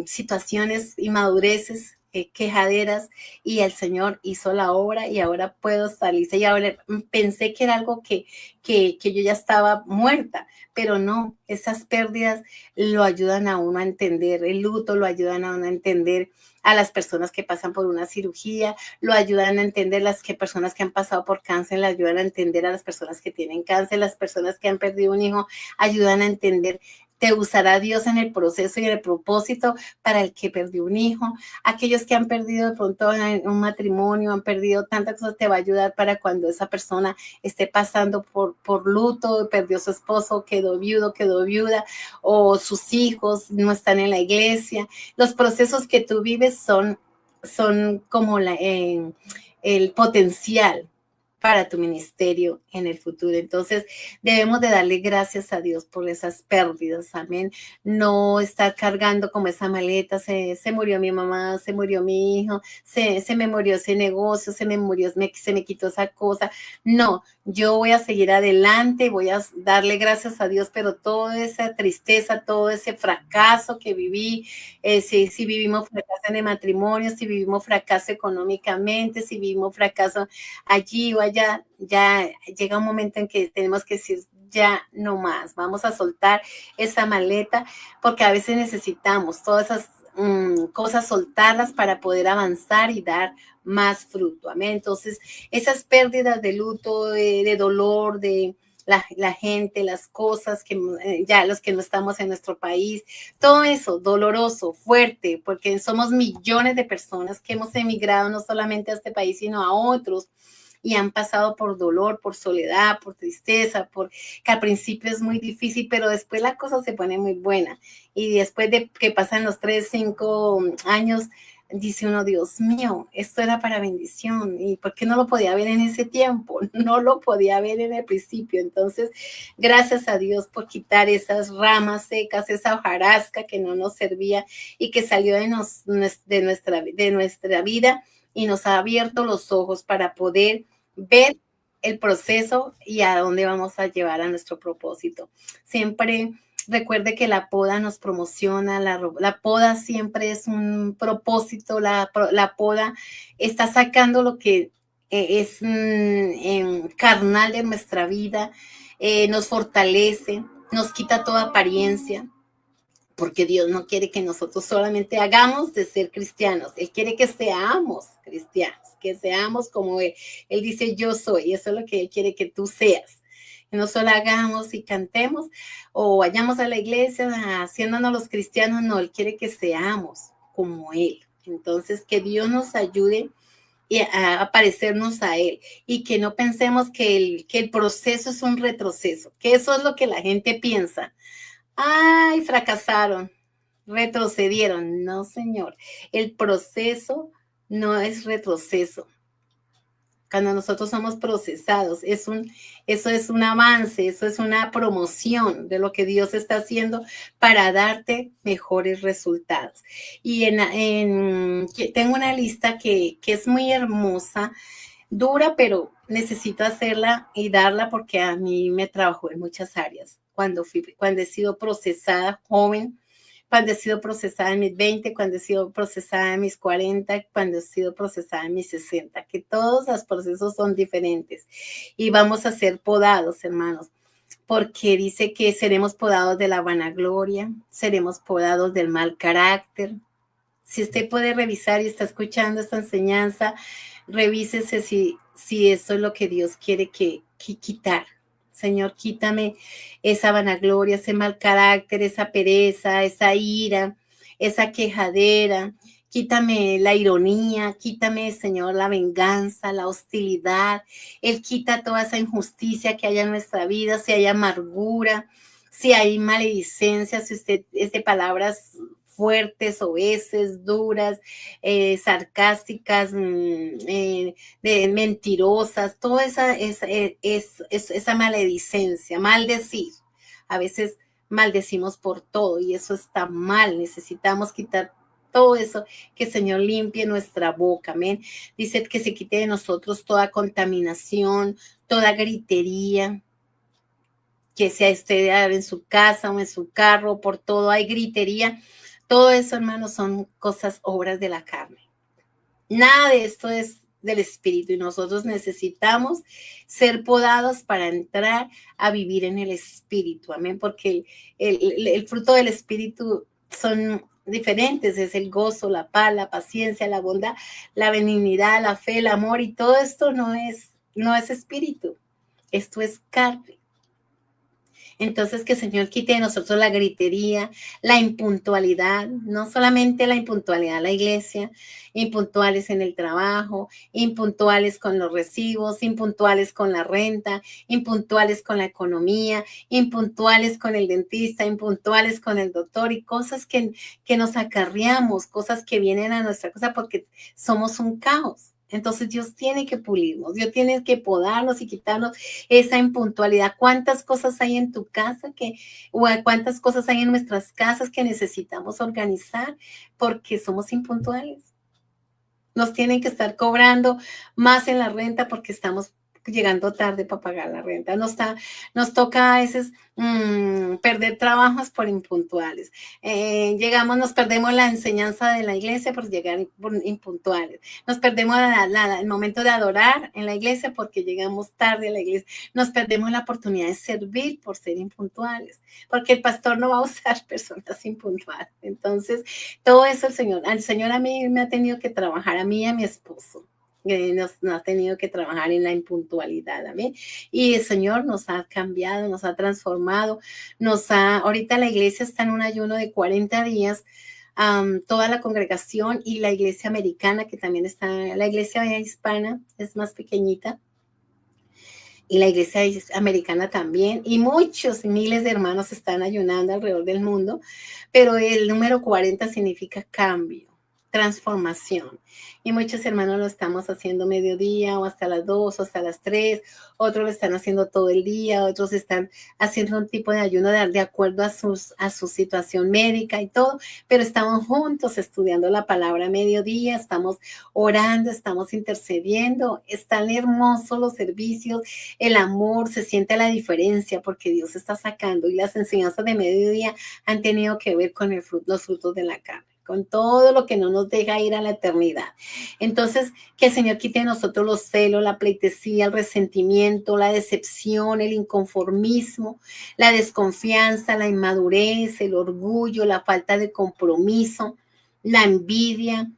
situaciones, inmadureces, quejaderas, y el Señor hizo la obra y ahora puedo estar lista. Y ahora pensé que era algo que yo ya estaba muerta, pero no, esas pérdidas lo ayudan a uno a entender, el luto lo ayudan a uno a entender, a las personas que pasan por una cirugía, lo ayudan a entender, personas que han pasado por cáncer, le ayudan a entender a las personas que tienen cáncer, las personas que han perdido un hijo, ayudan a entender. Te usará Dios en el proceso y en el propósito para el que perdió un hijo. Aquellos que han perdido de pronto un matrimonio, han perdido tantas cosas, te va a ayudar para cuando esa persona esté pasando por luto, perdió su esposo, quedó viudo, quedó viuda, o sus hijos no están en la iglesia. Los procesos que tú vives son como el potencial para tu ministerio en el futuro. Entonces, debemos de darle gracias a Dios por esas pérdidas, amén. No estar cargando como esa maleta, se murió mi mamá, se murió mi hijo, se me murió ese negocio, se me quitó esa cosa. No, yo voy a seguir adelante, voy a darle gracias a Dios, pero toda esa tristeza, todo ese fracaso que viví, si vivimos fracaso en el matrimonio, si vivimos fracaso económicamente, si vivimos fracaso allí o allá, ya llega un momento en que tenemos que decir, ya no más, vamos a soltar esa maleta, porque a veces necesitamos todas esas cosas, soltarlas para poder avanzar y dar más fruto. Amén. Entonces, esas pérdidas de luto, de dolor, de la gente, las cosas que ya los que no estamos en nuestro país, todo eso doloroso, fuerte, porque somos millones de personas que hemos emigrado no solamente a este país, sino a otros, y han pasado por dolor, por soledad, por tristeza, que al principio es muy difícil, pero después la cosa se pone muy buena. Y después de que pasan los 3, 5 años, dice uno, Dios mío, esto era para bendición. ¿Y por qué no lo podía ver en ese tiempo? No lo podía ver en el principio. Entonces, gracias a Dios por quitar esas ramas secas, esa hojarasca que no nos servía y que salió de nuestra vida, y nos ha abierto los ojos para poder ver el proceso y a dónde vamos a llevar a nuestro propósito. Siempre recuerde que la poda nos promociona, la poda siempre es un propósito, la poda está sacando lo que es carnal de nuestra vida, nos fortalece, nos quita toda apariencia, porque Dios no quiere que nosotros solamente hagamos de ser cristianos, Él quiere que seamos cristianos, que seamos como Él. Él dice, yo soy, y eso es lo que Él quiere que tú seas. Que no solo hagamos y cantemos o vayamos a la iglesia haciéndonos los cristianos, no, Él quiere que seamos como Él. Entonces, que Dios nos ayude y a parecernos a Él, y que no pensemos que el proceso es un retroceso, que eso es lo que la gente piensa. Ay, fracasaron, retrocedieron. No, Señor, el proceso no es retroceso. Cuando nosotros somos procesados, eso es un avance, eso es una promoción de lo que Dios está haciendo para darte mejores resultados. Y tengo una lista que es muy hermosa, dura, pero necesito hacerla y darla porque a mí me trabajó en muchas áreas. Cuando he sido procesada joven, cuando he sido procesada en mis 20, cuando he sido procesada en mis 40, cuando he sido procesada en mis 60, que todos los procesos son diferentes y vamos a ser podados, hermanos, porque dice que seremos podados de la vanagloria, seremos podados del mal carácter. Si usted puede revisar y está escuchando esta enseñanza, revísese si eso es lo que Dios quiere que quitar. Señor, quítame esa vanagloria, ese mal carácter, esa pereza, esa ira, esa quejadera. Quítame la ironía, quítame, Señor, la venganza, la hostilidad. Él quita toda esa injusticia que haya en nuestra vida, si hay amargura, si hay maledicencia, si usted es de palabras fuertes, oeces, duras, sarcásticas, mentirosas, toda esa maledicencia, maldecir. A veces maldecimos por todo y eso está mal. Necesitamos quitar todo eso, que el Señor limpie nuestra boca, amén. Dice que se quite de nosotros toda contaminación, toda gritería, que sea usted en su casa o en su carro, por todo hay gritería. Todo eso, hermanos, son cosas, obras de la carne. Nada de esto es del Espíritu y nosotros necesitamos ser podados para entrar a vivir en el Espíritu, amén, porque el fruto del Espíritu son diferentes, es el gozo, la paz, la paciencia, la bondad, la benignidad, la fe, el amor, y todo esto no es espíritu, esto es carne. Entonces, que el Señor quite de nosotros la gritería, la impuntualidad, no solamente la impuntualidad en la iglesia, impuntuales en el trabajo, impuntuales con los recibos, impuntuales con la renta, impuntuales con la economía, impuntuales con el dentista, impuntuales con el doctor y cosas que nos acarreamos, cosas que vienen a nuestra cosa porque somos un caos. Entonces Dios tiene que pulirnos, Dios tiene que podarnos y quitarnos esa impuntualidad. ¿Cuántas cosas hay en tu casa o cuántas cosas hay en nuestras casas que necesitamos organizar porque somos impuntuales? Nos tienen que estar cobrando más en la renta porque estamos llegando tarde para pagar la renta. Nos toca a veces perder trabajos por impuntuales. Nos perdemos la enseñanza de la iglesia por llegar por impuntuales. Nos perdemos el momento de adorar en la iglesia porque llegamos tarde a la iglesia. Nos perdemos la oportunidad de servir por ser impuntuales, porque el pastor no va a usar personas impuntuales. Entonces, todo eso el Señor a mí me ha tenido que trabajar, a mí y a mi esposo. Nos ha tenido que trabajar en la impuntualidad, amén. Y el Señor nos ha cambiado, nos ha transformado, ahorita la iglesia está en un ayuno de 40 días, toda la congregación y la iglesia americana, que también está, la iglesia hispana es más pequeñita, y la iglesia americana también, y muchos miles de hermanos están ayunando alrededor del mundo, pero el número 40 significa cambio, transformación, y muchos hermanos lo estamos haciendo mediodía o hasta las 2 o hasta las 3, otros lo están haciendo todo el día, otros están haciendo un tipo de ayuno de acuerdo a su situación médica y todo, pero estamos juntos estudiando la palabra a mediodía, estamos orando, estamos intercediendo, están hermosos los servicios, el amor, se siente la diferencia porque Dios está sacando, y las enseñanzas de mediodía han tenido que ver con los frutos de la carne, con todo lo que no nos deja ir a la eternidad. Entonces, que el Señor quite de nosotros los celos, la pleitesía, el resentimiento, la decepción, el inconformismo, la desconfianza, la inmadurez, el orgullo, la falta de compromiso, la envidia,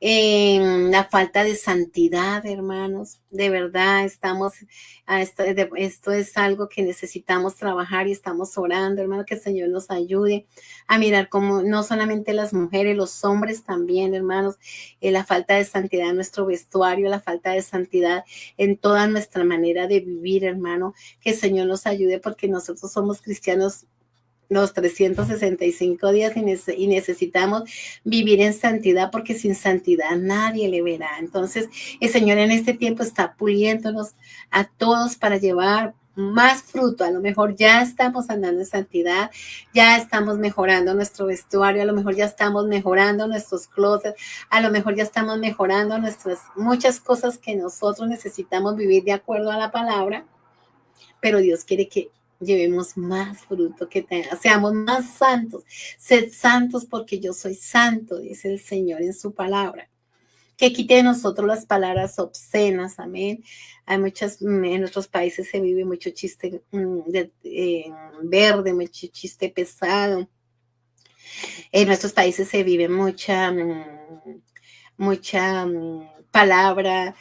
la falta de santidad, hermanos. De verdad, esto es algo que necesitamos trabajar y estamos orando, hermano, que el Señor nos ayude a mirar como no solamente las mujeres, los hombres también, hermanos, la falta de santidad en nuestro vestuario, la falta de santidad en toda nuestra manera de vivir, hermano, que el Señor nos ayude porque nosotros somos cristianos los 365 días y necesitamos vivir en santidad porque sin santidad nadie le verá. Entonces, el Señor en este tiempo está puliéndonos a todos para llevar más fruto. A lo mejor ya estamos andando en santidad, ya estamos mejorando nuestro vestuario, a lo mejor ya estamos mejorando nuestros closets, a lo mejor ya estamos mejorando nuestras muchas cosas que nosotros necesitamos vivir de acuerdo a la palabra, pero Dios quiere que llevemos más fruto, seamos más santos. Sed santos porque yo soy santo, dice el Señor en su palabra. Que quite de nosotros las palabras obscenas, amén. Hay muchas, en otros países se vive mucho chiste verde, mucho chiste pesado. En nuestros países se vive mucha palabra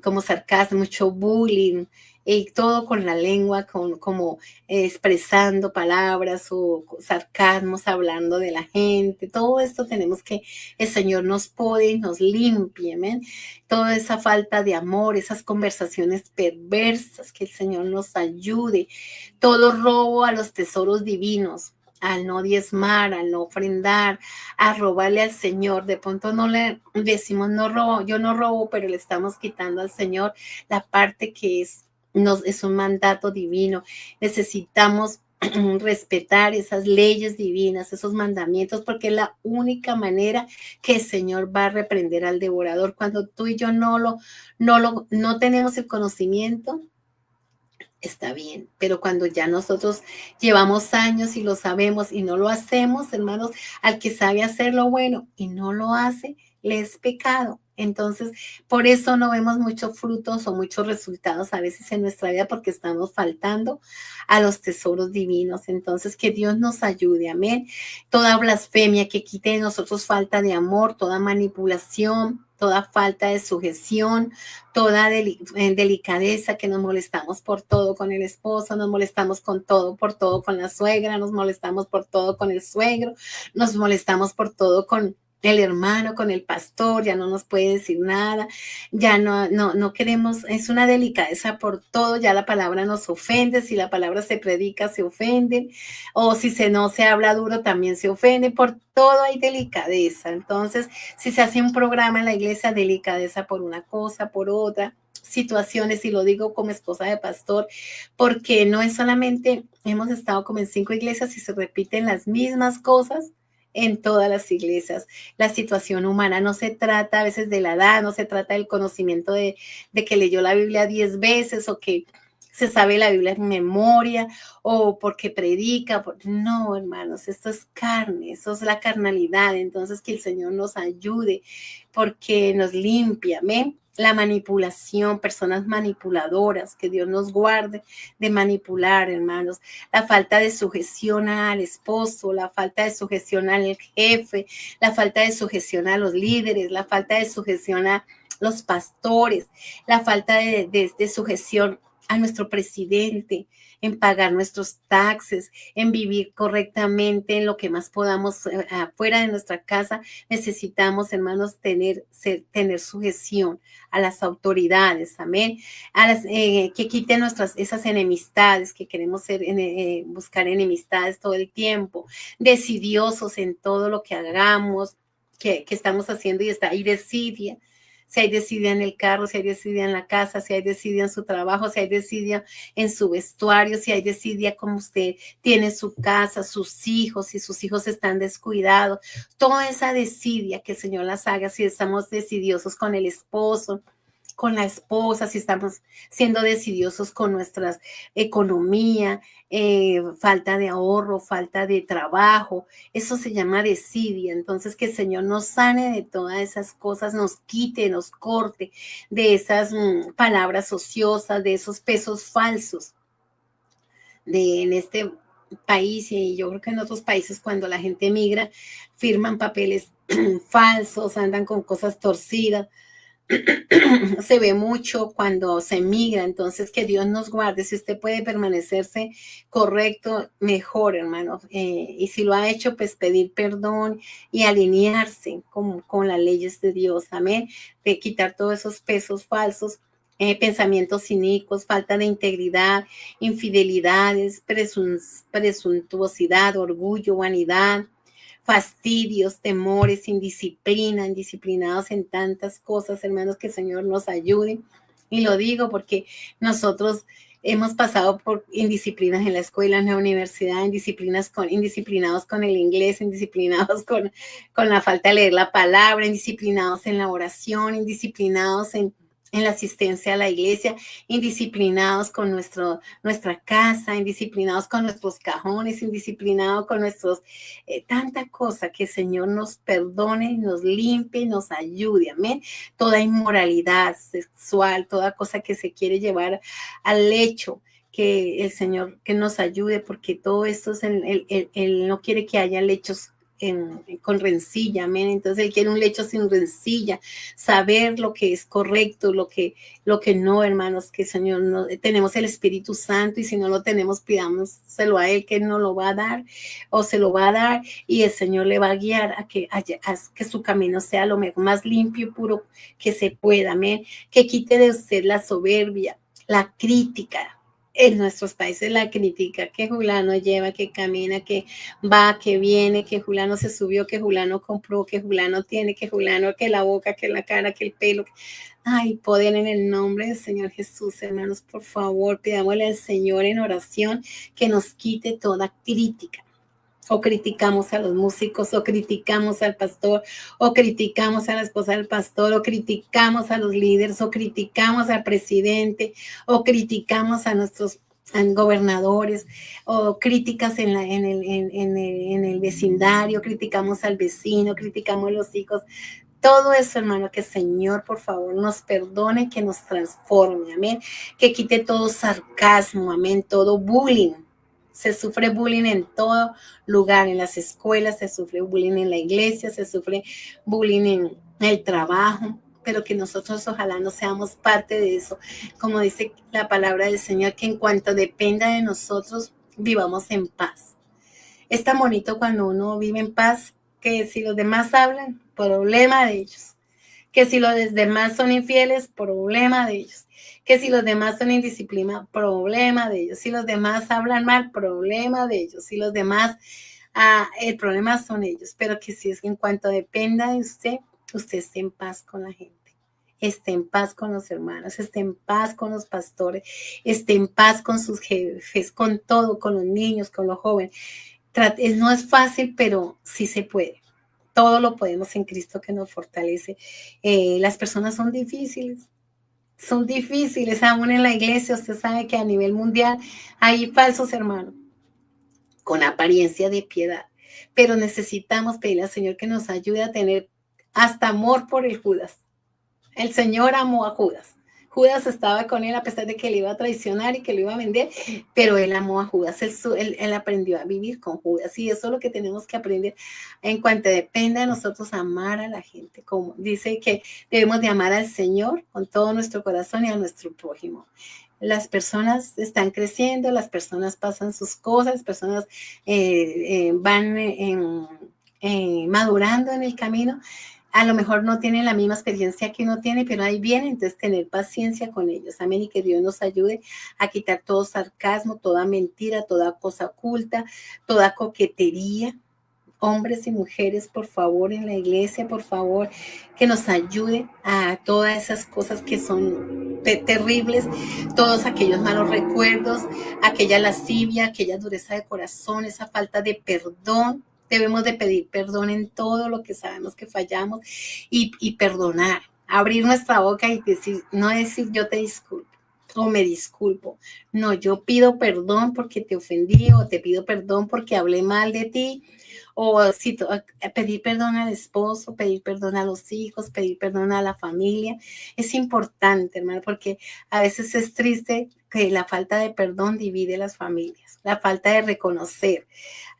como sarcasmo, mucho bullying, y todo con la lengua, como expresando palabras o sarcasmos, hablando de la gente. Todo esto tenemos que el Señor nos pode y nos limpie, ¿ven? Toda esa falta de amor, esas conversaciones perversas, que el Señor nos ayude. Todo robo a los tesoros divinos, al no diezmar, al no ofrendar, a robarle al Señor. De pronto no le decimos no robo, yo no robo, pero le estamos quitando al Señor la parte que es un mandato divino. Necesitamos respetar esas leyes divinas, esos mandamientos, porque es la única manera que el Señor va a reprender al devorador. Cuando tú y yo no tenemos el conocimiento, está bien, pero cuando ya nosotros llevamos años y lo sabemos y no lo hacemos, hermanos, al que sabe hacer lo bueno y no lo hace, le es pecado. Entonces, por eso no vemos muchos frutos o muchos resultados a veces en nuestra vida porque estamos faltando a los tesoros divinos. Entonces, que Dios nos ayude, amén. Toda blasfemia que quite de nosotros falta de amor, toda manipulación, toda falta de sujeción, toda delicadeza, que nos molestamos por todo con el esposo, nos molestamos por todo con la suegra, nos molestamos por todo con el suegro, nos molestamos por todo con el hermano, con el pastor, ya no nos puede decir nada, ya no queremos, es una delicadeza por todo, ya la palabra nos ofende, si la palabra se predica se ofenden, o si no se habla duro también se ofende, por todo hay delicadeza. Entonces, si se hace un programa en la iglesia, delicadeza por una cosa, por otra, situaciones, y lo digo como esposa de pastor, porque no es solamente, hemos estado como en 5 iglesias y se repiten las mismas cosas en todas las iglesias. La situación humana no se trata a veces de la edad, no se trata del conocimiento de que leyó la Biblia 10 veces o que se sabe la Biblia en memoria o porque predica. No, hermanos, esto es carne, eso es la carnalidad. Entonces, que el Señor nos ayude porque nos limpia, ¿amén? La manipulación, personas manipuladoras, que Dios nos guarde de manipular, hermanos. La falta de sujeción al esposo, la falta de sujeción al jefe, la falta de sujeción a los líderes, la falta de sujeción a los pastores, la falta de sujeción a nuestro presidente, en pagar nuestros taxes, en vivir correctamente, en lo que más podamos afuera de nuestra casa. Necesitamos, hermanos, tener sujeción a las autoridades, amén, que quiten esas enemistades, que queremos buscar enemistades todo el tiempo, decidiosos en todo lo que hagamos, que estamos haciendo, y está ahí desidia. Si hay desidia en el carro, si hay desidia en la casa, si hay desidia en su trabajo, si hay desidia en su vestuario, si hay desidia como usted tiene su casa, sus hijos, si sus hijos están descuidados, toda esa desidia que el Señor las haga, si estamos decidiosos con el esposo, con la esposa, si estamos siendo decidiosos con nuestra economía, falta de ahorro, falta de trabajo, eso se llama desidia. Entonces, que el Señor nos sane de todas esas cosas, nos quite, nos corte de esas palabras ociosas, de esos pesos falsos, en este país, y yo creo que en otros países cuando la gente migra, firman papeles falsos, andan con cosas torcidas. Se ve mucho cuando se migra, entonces que Dios nos guarde. Si usted puede permanecerse correcto, mejor, hermano. Y si lo ha hecho, pues pedir perdón y alinearse con las leyes de Dios. Amén. De quitar todos esos pesos falsos. Pensamientos cínicos, falta de integridad, infidelidades, presuntuosidad, orgullo, vanidad, fastidios, temores, indisciplina, indisciplinados en tantas cosas, hermanos, que el Señor nos ayude. Y lo digo porque nosotros hemos pasado por indisciplinas en la escuela, en la universidad, indisciplinados con el inglés, indisciplinados con la falta de leer la palabra, indisciplinados en la oración, indisciplinados en la asistencia a la iglesia, indisciplinados con nuestra casa, indisciplinados con nuestros cajones, indisciplinados con nuestros tanta cosa. Que el Señor nos perdone, nos limpie y nos ayude, amén. Toda inmoralidad sexual, toda cosa que se quiere llevar al lecho, que el Señor que nos ayude, porque todo esto es él no quiere que haya lechos con rencilla, amén. Entonces él quiere un lecho sin rencilla, saber lo que es correcto, lo que no, hermanos, que el Señor no, tenemos el Espíritu Santo, y si no lo tenemos, pidámoselo a él, que él nos lo va a dar, o se lo va a dar, y el Señor le va a guiar a que su camino sea lo más limpio y puro que se pueda, amén. Que quite de usted la soberbia, la crítica. En nuestros países la crítica, que Julano lleva, que camina, que va, que viene, que Julano se subió, que Julano compró, que Julano tiene, que Julano, que la boca, que la cara, que el pelo. Ay, poder en el nombre del Señor Jesús, hermanos, por favor, pidámosle al Señor en oración que nos quite toda crítica. O criticamos a los músicos, o criticamos al pastor, o criticamos a la esposa del pastor, o criticamos a los líderes, o criticamos al presidente, o criticamos a nuestros gobernadores, o críticas en el vecindario, criticamos al vecino, criticamos a los hijos. Todo eso, hermano, que el Señor, por favor, nos perdone, que nos transforme, amén. Que quite todo sarcasmo, amén, todo bullying. Se sufre bullying en todo lugar, en las escuelas, se sufre bullying en la iglesia, se sufre bullying en el trabajo, pero que nosotros ojalá no seamos parte de eso. Como dice la palabra del Señor, que en cuanto dependa de nosotros, vivamos en paz. Es tan bonito cuando uno vive en paz, que si los demás hablan, problema de ellos. Que si los demás son infieles, problema de ellos. Que si los demás son indisciplinados, problema de ellos. Si los demás hablan mal, problema de ellos. Si los demás, el problema son ellos. Pero que si es que en cuanto dependa de usted, usted esté en paz con la gente. Esté en paz con los hermanos, esté en paz con los pastores, esté en paz con sus jefes, con todo, con los niños, con los jóvenes. No es fácil, pero sí se puede. Todo lo podemos en Cristo que nos fortalece. Las personas son difíciles, aún en la iglesia. Usted sabe que a nivel mundial hay falsos hermanos con apariencia de piedad, pero necesitamos pedirle al Señor que nos ayude a tener hasta amor por el Judas. El Señor amó a Judas. Judas estaba con él a pesar de que le iba a traicionar y que lo iba a vender, pero él amó a Judas. Él aprendió a vivir con Judas, y eso es lo que tenemos que aprender. En cuanto dependa de nosotros, amar a la gente, como dice que debemos de amar al Señor con todo nuestro corazón y a nuestro prójimo. Las personas están creciendo, las personas pasan sus cosas, las personas van madurando en el camino. A lo mejor no tienen la misma experiencia que uno tiene, pero ahí viene, entonces tener paciencia con ellos, amén, y que Dios nos ayude a quitar todo sarcasmo, toda mentira, toda cosa oculta, toda coquetería. Hombres y mujeres, por favor, en la iglesia, por favor, que nos ayude a todas esas cosas que son terribles, todos aquellos malos recuerdos, aquella lascivia, aquella dureza de corazón, esa falta de perdón. Debemos de pedir perdón en todo lo que sabemos que fallamos, y perdonar, abrir nuestra boca y decir, no decir yo te disculpo o me disculpo. No, yo pido perdón porque te ofendí, o te pido perdón porque hablé mal de ti, o si pedir perdón al esposo, pedir perdón a los hijos, pedir perdón a la familia. Es importante, hermano, porque a veces es triste que la falta de perdón divide las familias, la falta de reconocer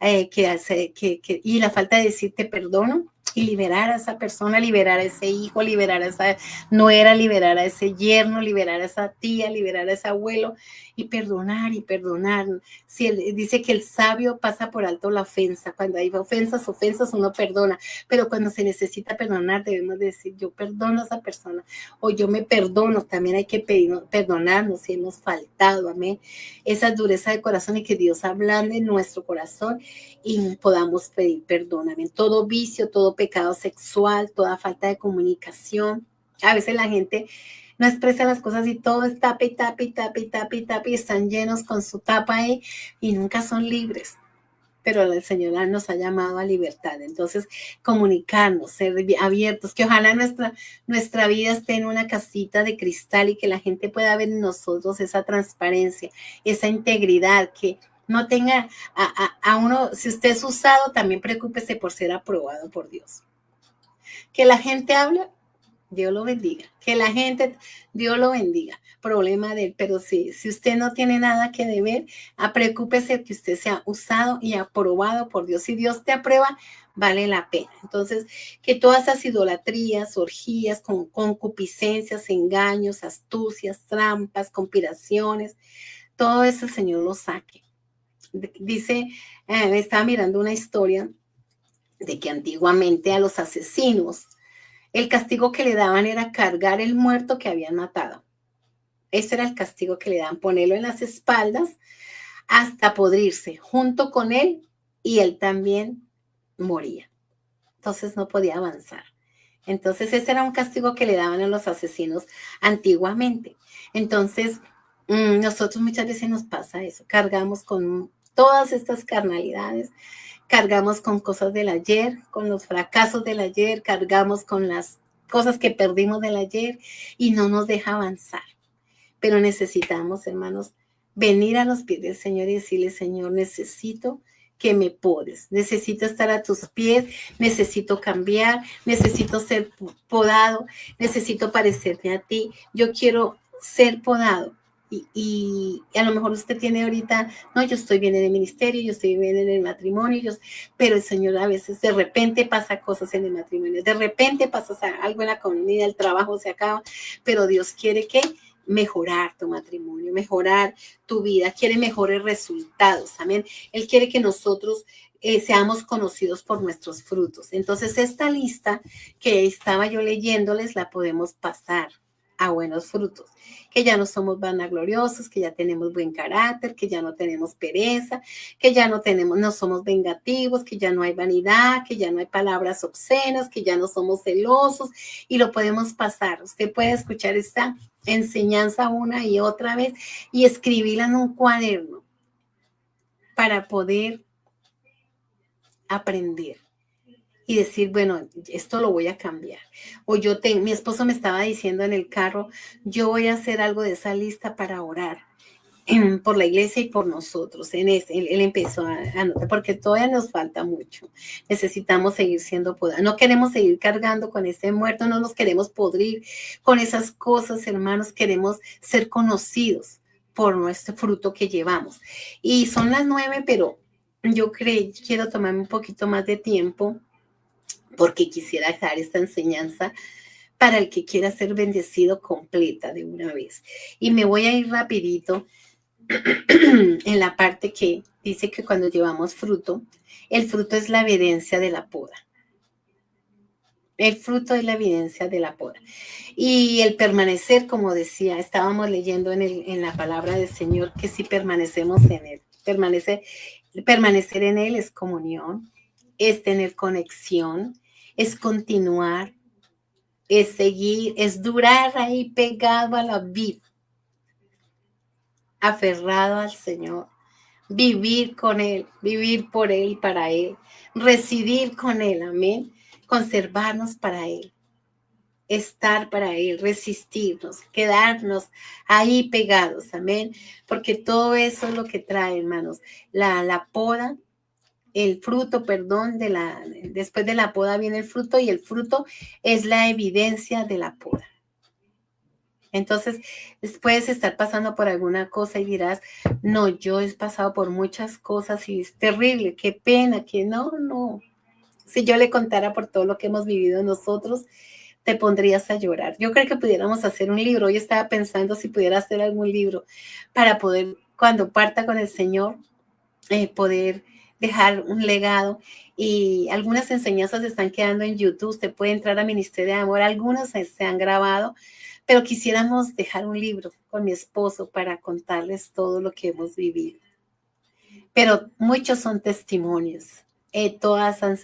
y la falta de decir te perdono y liberar a esa persona, liberar a ese hijo, liberar a esa nuera, liberar a ese yerno, liberar a esa tía, liberar a ese abuelo y perdonar y perdonar. Si dice que el sabio pasa por alto la ofensa, cuando hay ofensas uno perdona, pero cuando se necesita perdonar debemos decir yo perdono a esa persona o yo me perdono. También hay que perdonarnos si hemos faltado, amén. Esa dureza de corazón y que Dios ablande en nuestro corazón y podamos pedir perdón, amén. Todo vicio, todo pecado sexual, toda falta de comunicación. A veces la gente no expresa las cosas y todo es tapa y tapa y tapa y tapa y tapa y están llenos con su tapa ahí y nunca son libres. Pero el Señor nos ha llamado a libertad. Entonces, comunicarnos, ser abiertos, que ojalá nuestra vida esté en una casita de cristal y que la gente pueda ver en nosotros esa transparencia, esa integridad, que no tenga a uno, si usted es usado, también preocúpese por ser aprobado por Dios. Que la gente hable, Dios lo bendiga. Que la gente, Dios lo bendiga. Problema de él. Pero si usted no tiene nada que deber, preocúpese que usted sea usado y aprobado por Dios. Si Dios te aprueba, vale la pena. Entonces, que todas esas idolatrías, orgías, concupiscencias, engaños, astucias, trampas, conspiraciones, todo eso el Señor lo saque. Dice, estaba mirando una historia de que antiguamente a los asesinos, el castigo que le daban era cargar el muerto que habían matado. Ese era el castigo que le daban, ponerlo en las espaldas hasta podrirse junto con él y él también moría. Entonces no podía avanzar. Entonces ese era un castigo que le daban a los asesinos antiguamente. Entonces nosotros muchas veces nos pasa eso, cargamos con todas estas carnalidades, cargamos con cosas del ayer, con los fracasos del ayer, cargamos con las cosas que perdimos del ayer y no nos deja avanzar. Pero necesitamos, hermanos, venir a los pies del Señor y decirle, Señor, necesito que me podes, necesito estar a tus pies, necesito cambiar, necesito ser podado, necesito parecerme a ti, yo quiero ser podado. Y a lo mejor usted tiene ahorita, no, yo estoy bien en el ministerio, yo estoy bien en el matrimonio, pero el Señor a veces de repente pasa cosas en el matrimonio, de repente pasa algo en la comunidad, el trabajo se acaba, pero Dios quiere que mejorar tu matrimonio, mejorar tu vida, quiere mejores resultados, amén. Él quiere que nosotros seamos conocidos por nuestros frutos. Entonces, esta lista que estaba yo leyéndoles la podemos pasar a buenos frutos, que ya no somos vanagloriosos, que ya tenemos buen carácter, que ya no tenemos pereza, que ya no somos vengativos, que ya no hay vanidad, que ya no hay palabras obscenas, que ya no somos celosos y lo podemos pasar. Usted puede escuchar esta enseñanza una y otra vez y escribirla en un cuaderno para poder aprender y decir, bueno, esto lo voy a cambiar. O mi esposo me estaba diciendo en el carro, yo voy a hacer algo de esa lista para orar por la iglesia y por nosotros. Él empezó a anotar, porque todavía nos falta mucho. Necesitamos seguir siendo podados. No queremos seguir cargando con ese muerto, no nos queremos podrir con esas cosas, hermanos. Queremos ser conocidos por nuestro fruto que llevamos. Y son las 9, pero yo quiero tomarme un poquito más de tiempo porque quisiera dejar esta enseñanza para el que quiera ser bendecido completa de una vez. Y me voy a ir rapidito en la parte que dice que cuando llevamos fruto, el fruto es la evidencia de la poda. El fruto es la evidencia de la poda. Y el permanecer, como decía, estábamos leyendo en la palabra del Señor, que si permanecemos en Él, permanecer en Él es comunión, es tener conexión, es continuar, es seguir, es durar ahí pegado a la vid, aferrado al Señor, vivir con Él, vivir por Él y para Él, residir con Él, amén, conservarnos para Él, estar para Él, resistirnos, quedarnos ahí pegados, amén, porque todo eso es lo que trae, hermanos, la poda. El fruto, perdón, después de la poda viene el fruto y el fruto es la evidencia de la poda. Entonces, puedes estar pasando por alguna cosa y dirás, no, yo he pasado por muchas cosas y es terrible, qué pena, que no. Si yo le contara por todo lo que hemos vivido nosotros, te pondrías a llorar. Yo creo que pudiéramos hacer un libro. Hoy estaba pensando si pudiera hacer algún libro para poder, cuando parta con el Señor, poder dejar un legado. Y algunas enseñanzas están quedando en YouTube. Usted puede entrar a Ministerio de Amor. Algunas se han grabado, pero quisiéramos dejar un libro con mi esposo para contarles todo lo que hemos vivido. Pero muchos son testimonios.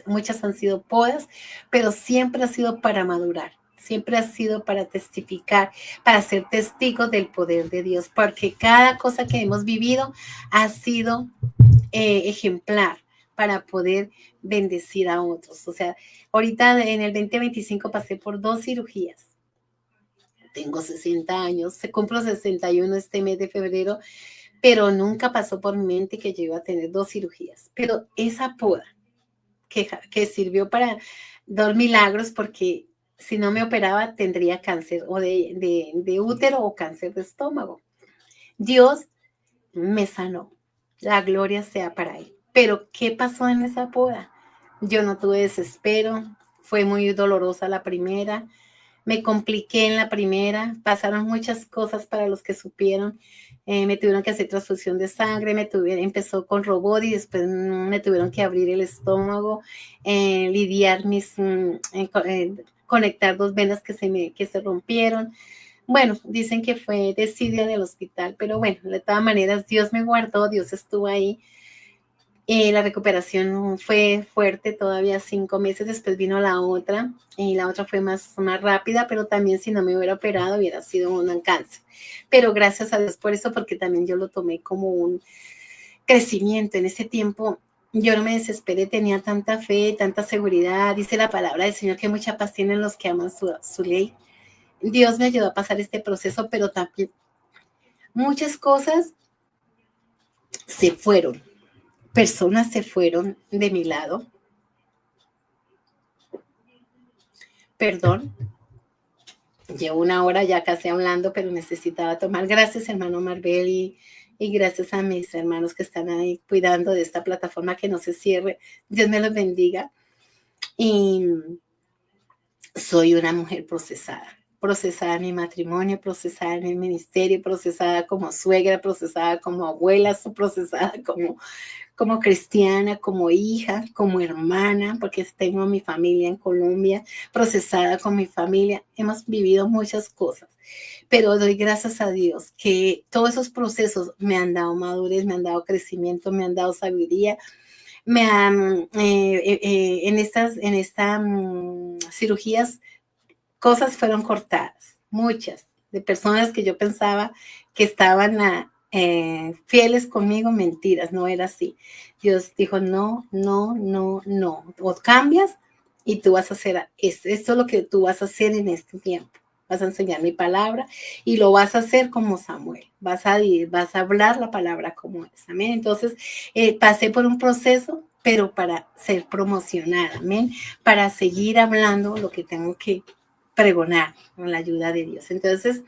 Muchas han sido podas, pero siempre ha sido para madurar, siempre ha sido para testificar, para ser testigos del poder de Dios, porque cada cosa que hemos vivido ha sido ejemplar para poder bendecir a otros. O sea, ahorita en el 2025 pasé por 2 cirugías. Tengo 60 años, se cumplo 61 este mes de febrero, pero nunca pasó por mi mente que yo iba a tener 2 cirugías. Pero esa poda que sirvió para 2 milagros, porque si no me operaba tendría cáncer o de útero o cáncer de estómago. Dios me sanó. La gloria sea para él. Pero ¿qué pasó en esa poda? Yo no tuve desespero. Fue muy dolorosa la primera. Me compliqué en la primera. Pasaron muchas cosas para los que supieron. Me tuvieron que hacer transfusión de sangre. Empezó con robot y después me tuvieron que abrir el estómago, lidiar conectar 2 venas que se rompieron. Bueno, dicen que fue desidia del hospital, pero bueno, de todas maneras, Dios me guardó, Dios estuvo ahí. La recuperación fue fuerte, todavía 5 meses después vino la otra, y la otra fue más rápida, pero también si no me hubiera operado hubiera sido un cáncer. Pero gracias a Dios por eso, porque también yo lo tomé como un crecimiento. En ese tiempo yo no me desesperé, tenía tanta fe, tanta seguridad. Dice la palabra del Señor que mucha paz tienen los que aman su ley. Dios me ayudó a pasar este proceso, pero también muchas cosas se fueron, personas se fueron de mi lado. Perdón, llevo 1 hora ya casi hablando, pero necesitaba tomar. Gracias, hermano Marbel, y gracias a mis hermanos que están ahí cuidando de esta plataforma que no se cierre. Dios me los bendiga. Y soy una mujer procesada en mi matrimonio, procesada en el ministerio, procesada como suegra, procesada como abuela, procesada como cristiana, como hija, como hermana, porque tengo mi familia en Colombia, procesada con mi familia. Hemos vivido muchas cosas, pero doy gracias a Dios que todos esos procesos me han dado madurez, me han dado crecimiento, me han dado sabiduría. En estas cirugías, cosas fueron cortadas, muchas, de personas que yo pensaba que estaban fieles conmigo, mentiras, no era así. Dios dijo, no, o cambias y tú vas a hacer esto es lo que tú vas a hacer en este tiempo. Vas a enseñar mi palabra y lo vas a hacer como Samuel. Vas a hablar la palabra como es. Amén. Entonces, pasé por un proceso, pero para ser promocionada. Amén. Para seguir hablando lo que tengo que pregonar con la ayuda de Dios. Entonces,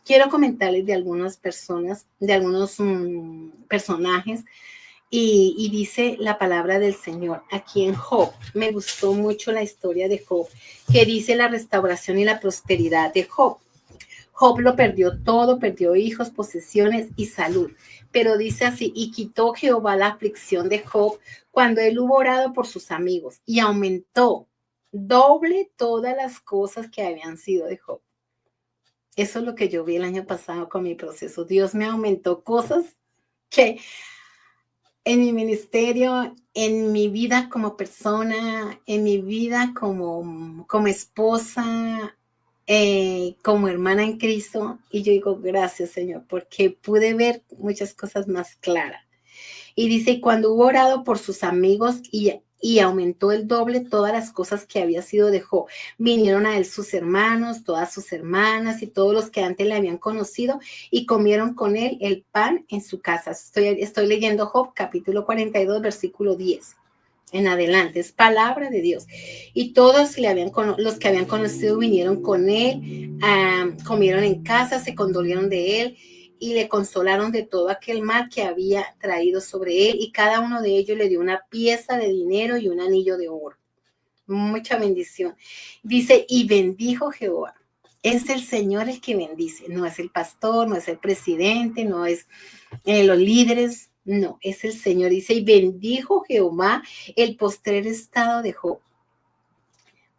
quiero comentarles de algunas personas, de algunos personajes. Y dice la palabra del Señor aquí en Job. Me gustó mucho la historia de Job, que dice la restauración y la prosperidad de Job. Job lo perdió todo, perdió hijos, posesiones y salud. Pero dice así, y quitó Jehová la aflicción de Job cuando él hubo orado por sus amigos y aumentó doble todas las cosas que habían sido de Job. Eso es lo que yo vi el año pasado con mi proceso. Dios me aumentó cosas que en mi ministerio, en mi vida como persona, en mi vida como esposa, como hermana en Cristo. Y yo digo, gracias, Señor, porque pude ver muchas cosas más claras. Y dice, cuando hubo orado por sus amigos y aumentó el doble todas las cosas que había sido de Job, vinieron a él sus hermanos, todas sus hermanas y todos los que antes le habían conocido y comieron con él el pan en su casa. Estoy leyendo Job, capítulo 42, versículo 10. en adelante, es palabra de Dios. Y todos los que habían conocido vinieron con él, comieron en casa, se condolieron de él y le consolaron de todo aquel mal que había traído sobre él, y cada uno de ellos le dio una pieza de dinero y un anillo de oro. Mucha bendición. Dice, y bendijo Jehová. Es el Señor el que bendice, no es el pastor, no es el presidente, no es los líderes, no, es el Señor. Dice, y bendijo Jehová el postrer estado de Job,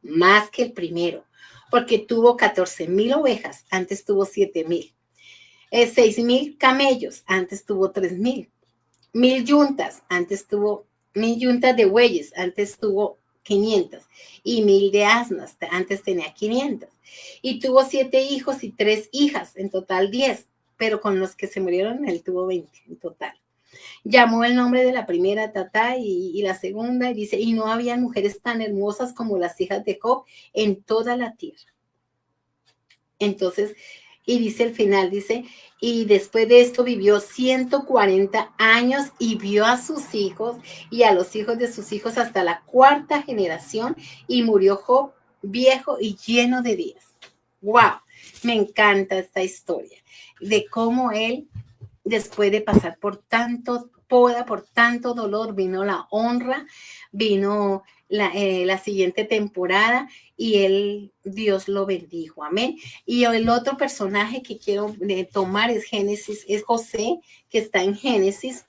más que el primero, porque tuvo 14,000 ovejas, antes tuvo 7,000, 6,000 camellos, antes tuvo 3,000, 1,000 yuntas, antes tuvo 1,000 yuntas de bueyes, antes tuvo 500, y 1,000 de asnas, antes tenía 500, y tuvo 7 hijos y 3 hijas, en total 10, pero con los que se murieron él tuvo 20 en total. Llamó el nombre de la primera Tatá y la segunda, y dice, y no había mujeres tan hermosas como las hijas de Job en toda la tierra. Entonces, y dice el final, dice, y después de esto vivió 140 años y vio a sus hijos y a los hijos de sus hijos hasta la 4ª generación, y murió Job viejo y lleno de días. ¡Wow! Me encanta esta historia de cómo él, después de pasar por tanto poda, por tanto dolor, vino la honra, vino la siguiente temporada, y Dios lo bendijo, amén. Y el otro personaje que quiero tomar es José, que está en Génesis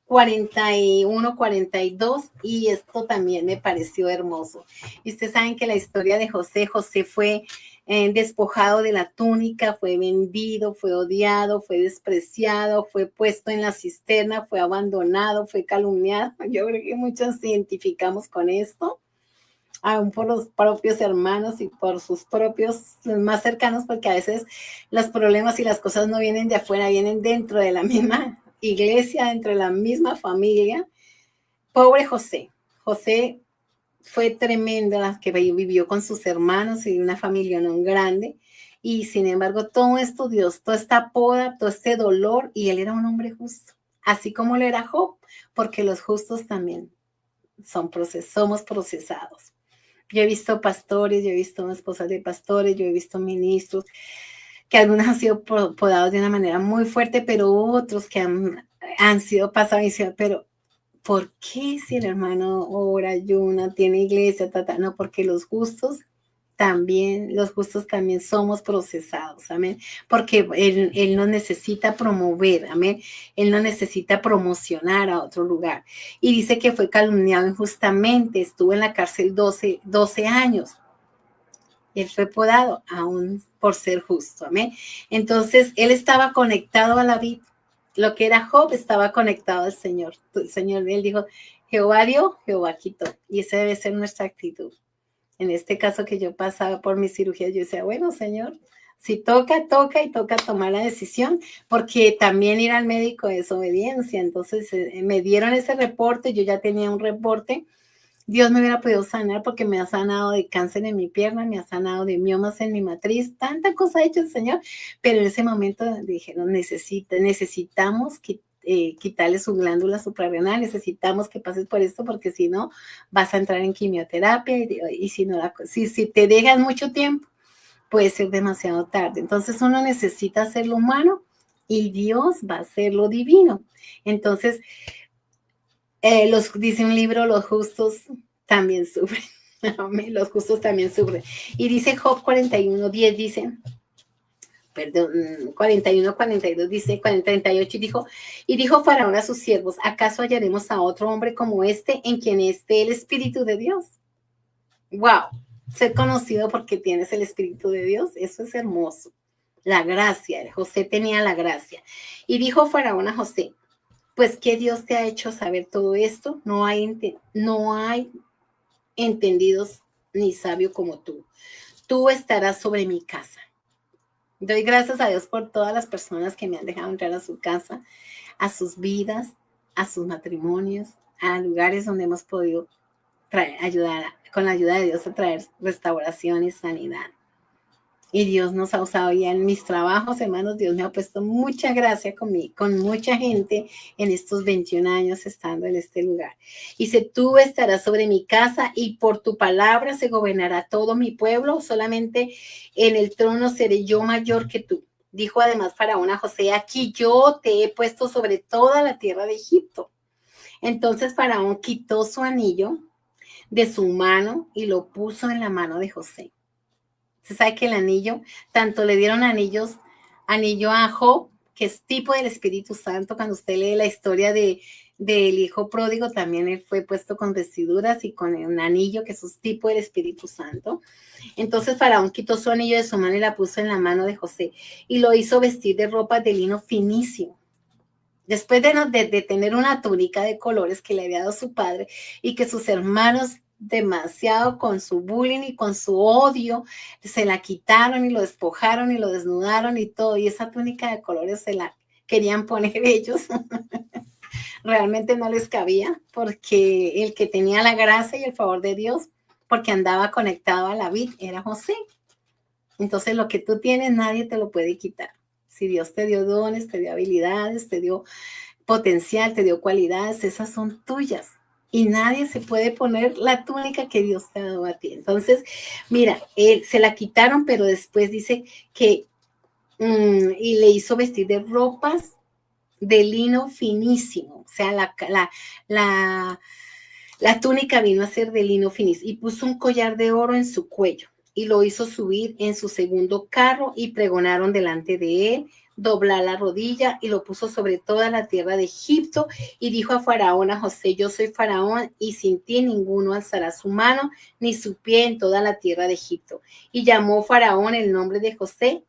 41, 42, y esto también me pareció hermoso. Y ustedes saben que la historia de José fue despojado de la túnica, fue vendido, fue odiado, fue despreciado, fue puesto en la cisterna, fue abandonado, fue calumniado. Yo creo que muchos nos identificamos con esto, aún por los propios hermanos y por sus propios más cercanos, porque a veces los problemas y las cosas no vienen de afuera, vienen dentro de la misma iglesia, dentro de la misma familia. Pobre José. José fue tremenda la que vivió con sus hermanos y una familia no grande, y sin embargo todo esto Dios, toda esta poda, todo este dolor, y él era un hombre justo, así como lo era Job, porque los justos también somos procesados. Yo he visto pastores, yo he visto esposas de pastores, yo he visto ministros que algunos han sido podados de una manera muy fuerte, pero otros que han sido pasados, pero ¿por qué si el hermano ora, ayuna, tiene iglesia, no? Porque los justos también somos procesados, amén, porque él no necesita promover, amén, él no necesita promocionar a otro lugar. Y dice que fue calumniado injustamente, estuvo en la cárcel 12 años, él fue podado aún por ser justo, amén. Entonces, él estaba conectado a la vida. Lo que era Job estaba conectado al Señor. El Señor, él dijo, Jehová dio, Jehová quitó. Y esa debe ser nuestra actitud. En este caso que yo pasaba por mi cirugía, yo decía, bueno, Señor, si toca, toca, y toca tomar la decisión, porque también ir al médico es obediencia. Entonces, me dieron ese reporte, yo ya tenía un reporte. Dios me hubiera podido sanar porque me ha sanado de cáncer en mi pierna, me ha sanado de miomas en mi matriz, tanta cosa ha hecho el Señor, pero en ese momento dijeron, necesitamos quitarle su glándula suprarrenal, necesitamos que pases por esto, porque si no vas a entrar en quimioterapia, y si no, si te dejas mucho tiempo, puede ser demasiado tarde. Entonces uno necesita hacer lo humano y Dios va a hacer lo divino. Entonces, dice un libro, los justos también sufren. Los justos también sufren. Y dice Job 41:10, dice, perdón, 41, 42, dice 38, y dijo Faraón a sus siervos, ¿acaso hallaremos a otro hombre como este, en quien esté el Espíritu de Dios? Wow, ser conocido porque tienes el Espíritu de Dios, eso es hermoso. La gracia, José tenía la gracia. Y dijo Faraón a José, pues, ¿qué Dios te ha hecho saber todo esto? No hay entendidos ni sabio como tú. Tú estarás sobre mi casa. Doy gracias a Dios por todas las personas que me han dejado entrar a su casa, a sus vidas, a sus matrimonios, a lugares donde hemos podido ayudar, con la ayuda de Dios, a traer restauración y sanidad. Y Dios nos ha usado ya en mis trabajos, hermanos. Dios me ha puesto mucha gracia con mucha gente en estos 21 años estando en este lugar. Dice, tú estarás sobre mi casa y por tu palabra se gobernará todo mi pueblo. Solamente en el trono seré yo mayor que tú. Dijo además Faraón a José, aquí yo te he puesto sobre toda la tierra de Egipto. Entonces Faraón quitó su anillo de su mano y lo puso en la mano de José. Se sabe que el anillo, tanto le dieron anillo a Job, que es tipo del Espíritu Santo. Cuando usted lee la historia del hijo pródigo, también él fue puesto con vestiduras y con un anillo, que es un tipo del Espíritu Santo. Entonces Faraón quitó su anillo de su mano y la puso en la mano de José y lo hizo vestir de ropa de lino finísimo. Después de tener una túnica de colores que le había dado su padre y que sus hermanos demasiado con su bullying y con su odio, se la quitaron y lo despojaron y lo desnudaron y todo, y esa túnica de colores se la querían poner ellos. Realmente no les cabía, porque el que tenía la gracia y el favor de Dios, porque andaba conectado a la vid, era José. Entonces lo que tú tienes nadie te lo puede quitar. Si Dios te dio dones, te dio habilidades, te dio potencial, te dio cualidades, esas son tuyas. Y nadie se puede poner la túnica que Dios te ha dado a ti. Entonces, mira, se la quitaron, pero después dice que y le hizo vestir de ropas de lino finísimo. O sea, la, la túnica vino a ser de lino finísimo y puso un collar de oro en su cuello y lo hizo subir en su segundo carro y pregonaron delante de él, doblar la rodilla y lo puso sobre toda la tierra de Egipto y dijo a Faraón, a José, yo soy Faraón y sin ti ninguno alzará su mano ni su pie en toda la tierra de Egipto. Y llamó Faraón el nombre de José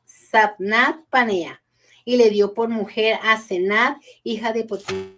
Zapnat Panea y le dio por mujer a Senat, hija de Potifar.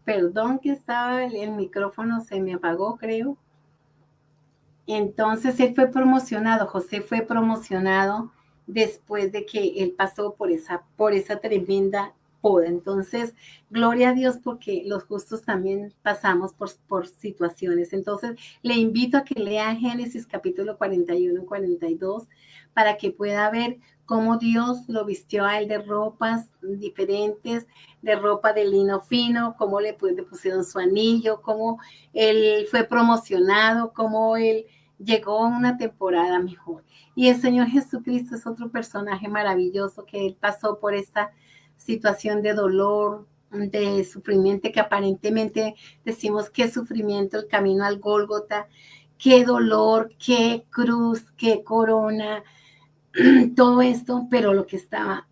Perdón que estaba, el micrófono se me apagó, creo. Entonces él fue promocionado, José fue promocionado después de que él pasó por esa tremenda poda. Entonces, gloria a Dios porque los justos también pasamos por situaciones. Entonces, le invito a que lea Génesis capítulo 41, 42 para que pueda ver cómo Dios lo vistió a él de ropas diferentes, de ropa de lino fino, cómo le pusieron su anillo, cómo él fue promocionado, cómo él llegó a una temporada mejor. Y el Señor Jesucristo es otro personaje maravilloso que él pasó por esta situación de dolor, de sufrimiento, que aparentemente decimos qué sufrimiento, el camino al Gólgota, qué dolor, qué cruz, qué corona, todo esto, pero lo que estaba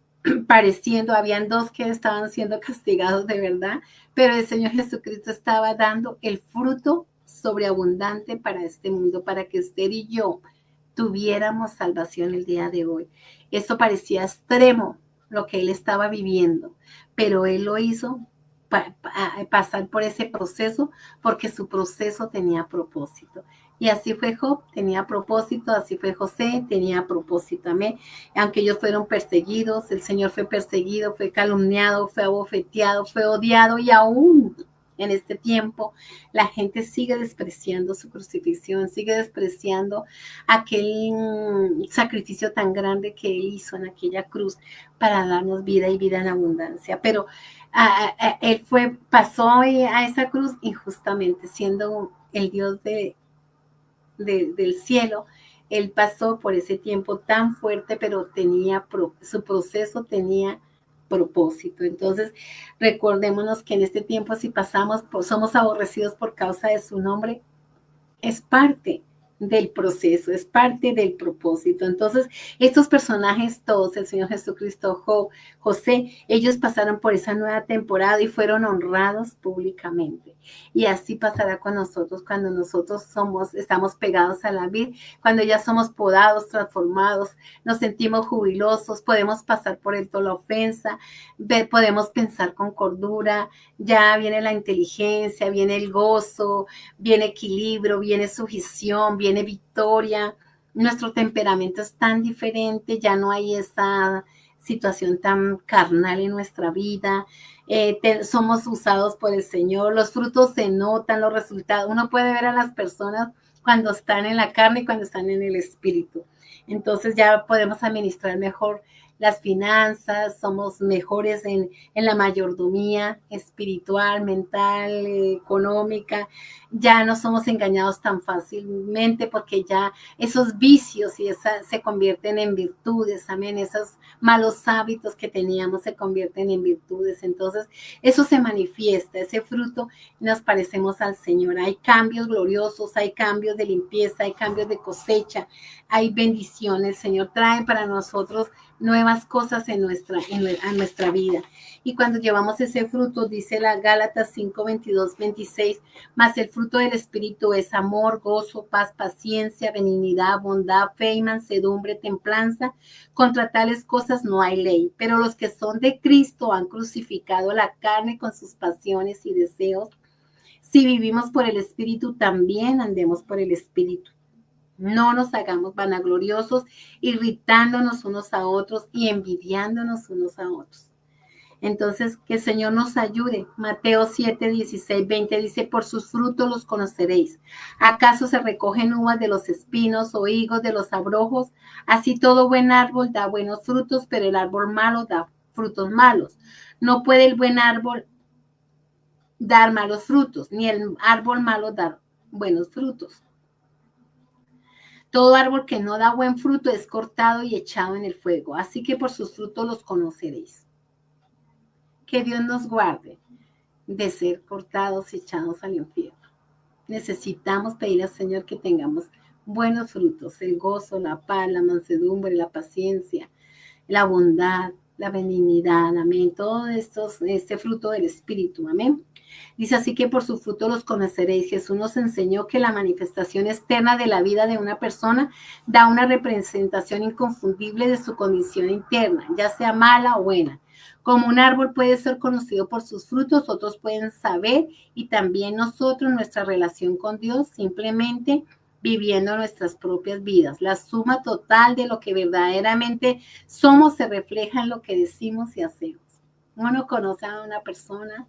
pareciendo, habían dos que estaban siendo castigados de verdad, pero el Señor Jesucristo estaba dando el fruto sobreabundante para este mundo, para que usted y yo tuviéramos salvación el día de hoy. Esto parecía extremo lo que él estaba viviendo, pero él lo hizo pasar por ese proceso porque su proceso tenía propósito. Y así fue Job, tenía propósito, así fue José, tenía propósito. Amén. Aunque ellos fueron perseguidos, el Señor fue perseguido, fue calumniado, fue abofeteado, fue odiado y aún en este tiempo la gente sigue despreciando su crucifixión, sigue despreciando aquel sacrificio tan grande que él hizo en aquella cruz para darnos vida y vida en abundancia. Pero él pasó a esa cruz injustamente, siendo el Dios del cielo. Él pasó por ese tiempo tan fuerte, pero su proceso tenía propósito. Entonces, recordémonos que en este tiempo, si pasamos, somos aborrecidos por causa de su nombre, es parte del proceso, es parte del propósito. Entonces, estos personajes todos, el Señor Jesucristo, José, ellos pasaron por esa nueva temporada y fueron honrados públicamente. Y así pasará con nosotros cuando nosotros estamos pegados a la vid, cuando ya somos podados, transformados, nos sentimos jubilosos, podemos pasar por alto la ofensa, podemos pensar con cordura, ya viene la inteligencia, viene el gozo, viene equilibrio, viene sujeción, viene victoria. Nuestro temperamento es tan diferente, ya no hay esa situación tan carnal en nuestra vida. Somos usados por el Señor, los frutos se notan, los resultados. Uno puede ver a las personas cuando están en la carne y cuando están en el espíritu. Entonces ya podemos administrar mejor las finanzas, somos mejores en la mayordomía espiritual, mental, económica, ya no somos engañados tan fácilmente porque ya esos vicios y se convierten en virtudes, amén, esos malos hábitos que teníamos se convierten en virtudes, entonces eso se manifiesta, ese fruto, nos parecemos al Señor, hay cambios gloriosos, hay cambios de limpieza, hay cambios de cosecha, hay bendiciones, el Señor trae para nosotros nuevas cosas en nuestra vida. Y cuando llevamos ese fruto, dice la Gálatas 5, 22, 26, mas el fruto del Espíritu es amor, gozo, paz, paciencia, benignidad, bondad, fe y mansedumbre, templanza. Contra tales cosas no hay ley. Pero los que son de Cristo han crucificado la carne con sus pasiones y deseos. Si vivimos por el Espíritu, también andemos por el Espíritu. No nos hagamos vanagloriosos, irritándonos unos a otros y envidiándonos unos a otros. Entonces, que el Señor nos ayude. Mateo 7, 16, 20 dice, por sus frutos los conoceréis. ¿Acaso se recogen uvas de los espinos o higos de los abrojos? Así todo buen árbol da buenos frutos, pero el árbol malo da frutos malos. No puede el buen árbol dar malos frutos, ni el árbol malo dar buenos frutos. Todo árbol que no da buen fruto es cortado y echado en el fuego. Así que por sus frutos los conoceréis. Que Dios nos guarde de ser cortados y echados al infierno. Necesitamos pedir al Señor que tengamos buenos frutos, el gozo, la paz, la mansedumbre, la paciencia, la bondad, la benignidad, amén. Todo esto, este fruto del Espíritu, amén. Dice así que por su fruto los conoceréis. Jesús nos enseñó que la manifestación externa de la vida de una persona da una representación inconfundible de su condición interna, ya sea mala o buena. Como un árbol puede ser conocido por sus frutos, otros pueden saber y también nosotros nuestra relación con Dios simplemente viviendo nuestras propias vidas. La suma total de lo que verdaderamente somos se refleja en lo que decimos y hacemos. Uno conoce a una persona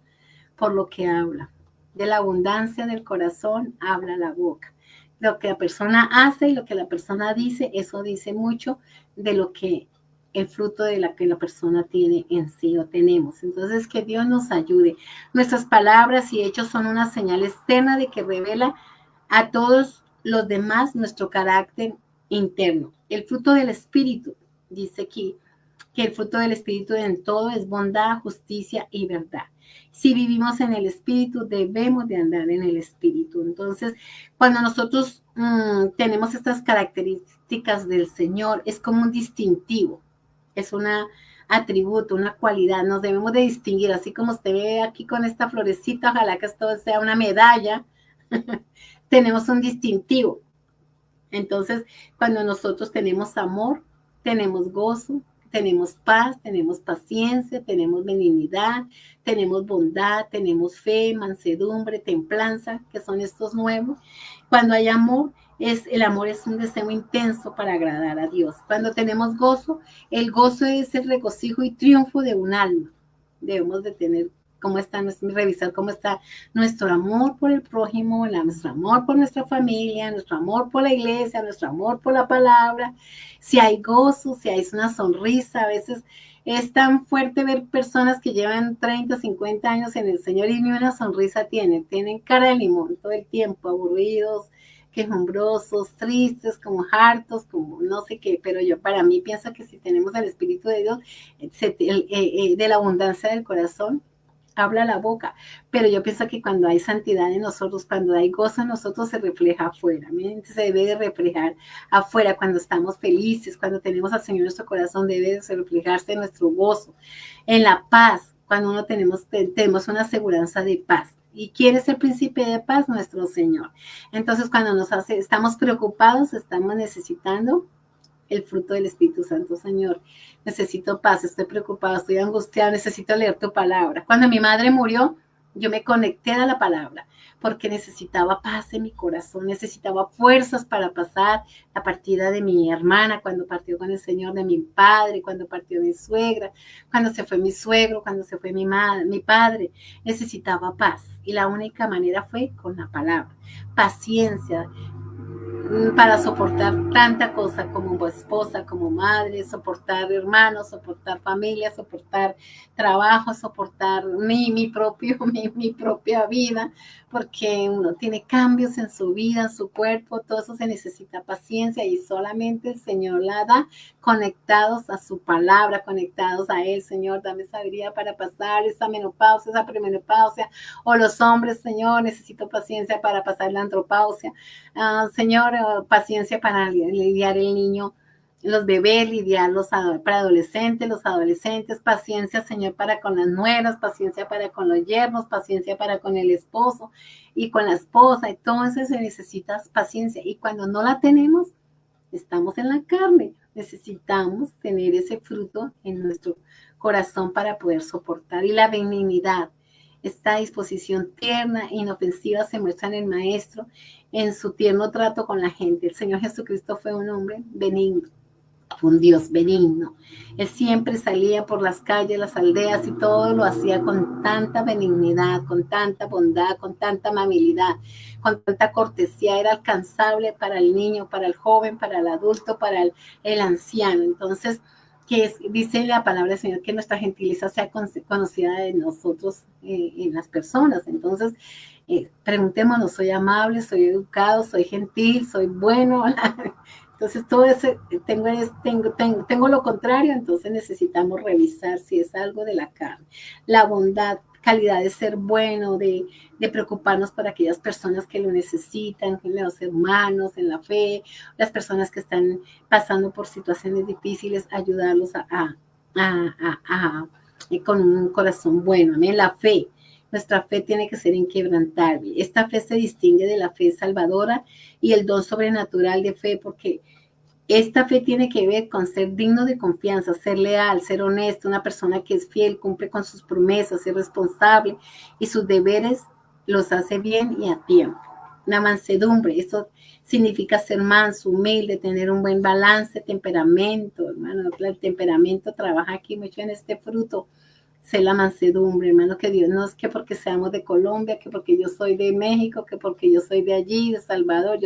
por lo que habla. De la abundancia del corazón habla la boca. Lo que la persona hace y lo que la persona dice, eso dice mucho de lo que el fruto de la que la persona tiene en sí o tenemos. Entonces, que Dios nos ayude. Nuestras palabras y hechos son una señal externa de que revela a todos los demás nuestro carácter interno. El fruto del Espíritu, dice aquí, que el fruto del Espíritu en todo es bondad, justicia y verdad. Si vivimos en el Espíritu, debemos de andar en el Espíritu. Entonces, cuando nosotros tenemos estas características del Señor, es como un distintivo, es un atributo, una cualidad, nos debemos de distinguir, así como usted ve aquí con esta florecita, ojalá que esto sea una medalla, tenemos un distintivo. Entonces, cuando nosotros tenemos amor, tenemos gozo, tenemos paz, tenemos paciencia, tenemos benignidad, tenemos bondad, tenemos fe, mansedumbre, templanza, que son estos nuevos. Cuando hay amor, el amor es un deseo intenso para agradar a Dios. Cuando tenemos gozo, el gozo es el regocijo y triunfo de un alma. Debemos de tener revisar cómo está nuestro amor por el prójimo, nuestro amor por nuestra familia, nuestro amor por la iglesia, nuestro amor por la palabra, si hay gozo, si hay una sonrisa. A veces es tan fuerte ver personas que llevan 30, 50 años en el Señor y ni una sonrisa tienen cara de limón todo el tiempo, aburridos, quejumbrosos, tristes, como hartos, como no sé qué, pero yo para mí pienso que si tenemos el Espíritu de Dios, de la abundancia del corazón, habla la boca, pero yo pienso que cuando hay santidad en nosotros, cuando hay gozo en nosotros, se refleja afuera, ¿sí? Se debe de reflejar afuera cuando estamos felices, cuando tenemos al Señor en nuestro corazón, debe de reflejarse nuestro gozo, en la paz, cuando uno tenemos una aseguranza de paz. ¿Y quién es el príncipe de paz? Nuestro Señor. Entonces, cuando estamos preocupados, estamos necesitando el fruto del Espíritu Santo. Señor, necesito paz, estoy preocupado, estoy angustiado, necesito leer tu palabra. Cuando mi madre murió, yo me conecté a la palabra porque necesitaba paz en mi corazón, necesitaba fuerzas para pasar la partida de mi hermana, cuando partió con el Señor, de mi padre, cuando partió mi suegra, cuando se fue mi suegro, cuando se fue mi madre, mi padre. Necesitaba paz y la única manera fue con la palabra. Paciencia, para soportar tanta cosa como esposa, como madre, soportar hermanos, soportar familia, soportar trabajo, soportar mi propia vida, porque uno tiene cambios en su vida, en su cuerpo, todo eso se necesita paciencia y solamente el Señor la da conectados a su palabra, conectados a Él. Señor, dame sabiduría para pasar esa menopausia, esa premenopausia, o los hombres, Señor, necesito paciencia para pasar la andropausia. Señor, paciencia para lidiar el niño, los bebés, lidiar los los adolescentes, paciencia, Señor, para con las nueras, paciencia para con los yernos, paciencia para con el esposo y con la esposa. Entonces se necesita paciencia y cuando no la tenemos, estamos en la carne. Necesitamos tener ese fruto en nuestro corazón para poder soportar. Y la benignidad, esta disposición tierna e inofensiva se muestra en el Maestro, en su tierno trato con la gente. El Señor Jesucristo fue un hombre benigno, un Dios benigno. Él siempre salía por las calles, las aldeas y todo lo hacía con tanta benignidad, con tanta bondad, con tanta amabilidad, con tanta cortesía. Era alcanzable para el niño, para el joven, para el adulto, para el anciano. Entonces, dice la palabra del Señor que nuestra gentileza sea conocida de nosotros en las personas. Entonces, preguntémonos, ¿soy amable, soy educado, soy gentil, soy bueno? Entonces, todo eso, tengo lo contrario, entonces necesitamos revisar si es algo de la carne. La bondad, calidad de ser bueno, de preocuparnos por aquellas personas que lo necesitan, los hermanos en la fe, las personas que están pasando por situaciones difíciles, ayudarlos con un corazón bueno. Amén. La fe. Nuestra fe tiene que ser inquebrantable. Esta fe se distingue de la fe salvadora y el don sobrenatural de fe, porque esta fe tiene que ver con ser digno de confianza, ser leal, ser honesto, una persona que es fiel, cumple con sus promesas, es responsable y sus deberes los hace bien y a tiempo. Una mansedumbre, eso significa ser manso, humilde, tener un buen balance, temperamento, hermano. El temperamento trabaja aquí mucho en este fruto. Sé la mansedumbre, hermano, que Dios no es que porque seamos de Colombia, que porque yo soy de México, que porque yo soy de allí, de Salvador,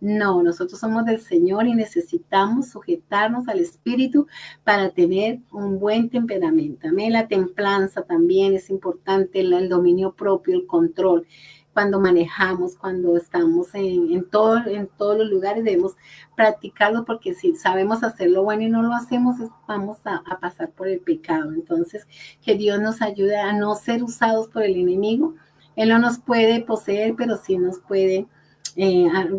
No, nosotros somos del Señor y necesitamos sujetarnos al Espíritu para tener un buen temperamento. Amén. La templanza también es importante, el dominio propio, el control. Cuando manejamos, cuando estamos en todos los lugares, debemos practicarlo, porque si sabemos hacer lo bueno y no lo hacemos, vamos a pasar por el pecado. Entonces, que Dios nos ayude a no ser usados por el enemigo. Él no nos puede poseer, pero sí nos puede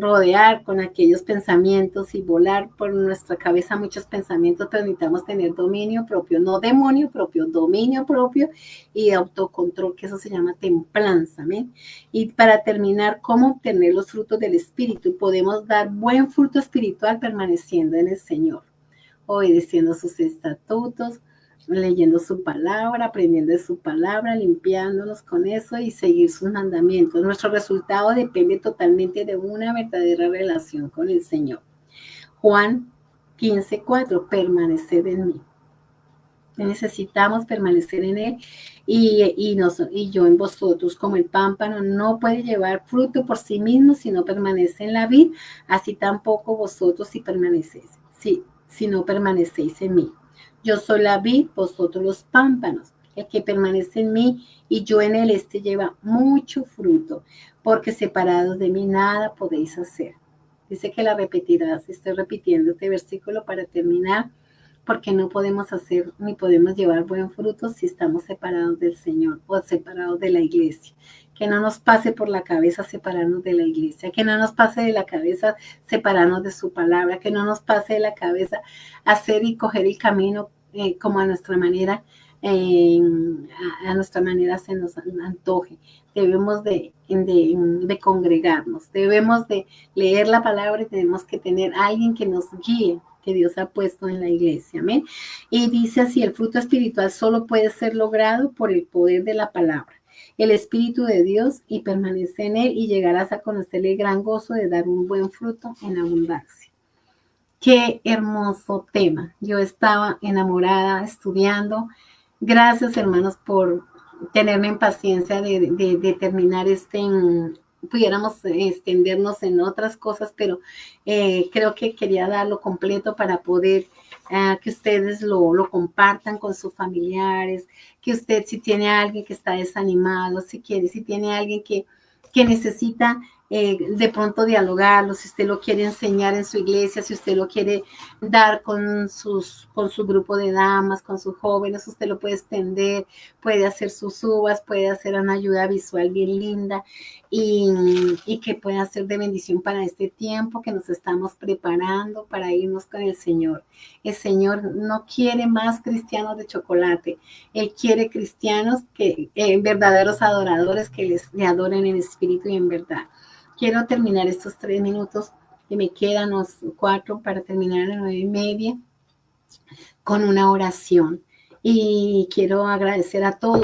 rodear con aquellos pensamientos y volar por nuestra cabeza muchos pensamientos, pero necesitamos tener dominio propio, no demonio propio, dominio propio y autocontrol, que eso se llama templanza. ¿Amén? Y para terminar, ¿cómo obtener los frutos del Espíritu? Podemos dar buen fruto espiritual permaneciendo en el Señor, obedeciendo sus estatutos, leyendo su palabra, aprendiendo de su palabra, limpiándonos con eso y seguir sus mandamientos. Nuestro resultado depende totalmente de una verdadera relación con el Señor. Juan 15:4, permanecer en mí. Necesitamos permanecer en Él y yo en vosotros, como el pámpano no puede llevar fruto por sí mismo si no permanece en la vid, así tampoco vosotros si no permanecéis en mí. Yo soy la vid, vosotros los pámpanos. El que permanece en mí y yo en él, este lleva mucho fruto, porque separados de mí nada podéis hacer. Dice que la repetirás, estoy repitiendo este versículo para terminar. porque no podemos hacer ni podemos llevar buen fruto si estamos separados del Señor o separados de la iglesia. Que no nos pase por la cabeza separarnos de la iglesia, que no nos pase de la cabeza separarnos de su palabra, que no nos pase de la cabeza hacer y coger el camino como a nuestra manera, a nuestra manera se nos antoje. Debemos de congregarnos, debemos de leer la palabra y tenemos que tener a alguien que nos guíe, que Dios ha puesto en la iglesia, amén. Y dice así, el fruto espiritual solo puede ser logrado por el poder de la palabra, el Espíritu de Dios, y permanece en él y llegarás a conocerle el gran gozo de dar un buen fruto en abundancia. Qué hermoso tema. Yo estaba enamorada estudiando. Gracias, hermanos, por tenerme en paciencia de terminar pudiéramos extendernos en otras cosas, pero creo que quería darlo completo para poder que ustedes lo compartan con sus familiares, que usted si tiene a alguien que está desanimado, si tiene a alguien que necesita de pronto dialogarlo, si usted lo quiere enseñar en su iglesia, si usted lo quiere dar con su grupo de damas, con sus jóvenes, usted lo puede extender, puede hacer sus uvas, puede hacer una ayuda visual bien linda y que pueda ser de bendición para este tiempo que nos estamos preparando para irnos con el Señor. El Señor no quiere más cristianos de chocolate, Él quiere cristianos verdaderos adoradores que le adoren en espíritu y en verdad. Quiero terminar estos 3 minutos que me quedan, los 4 para terminar a las 9:30, con una oración. Y quiero agradecer a todos.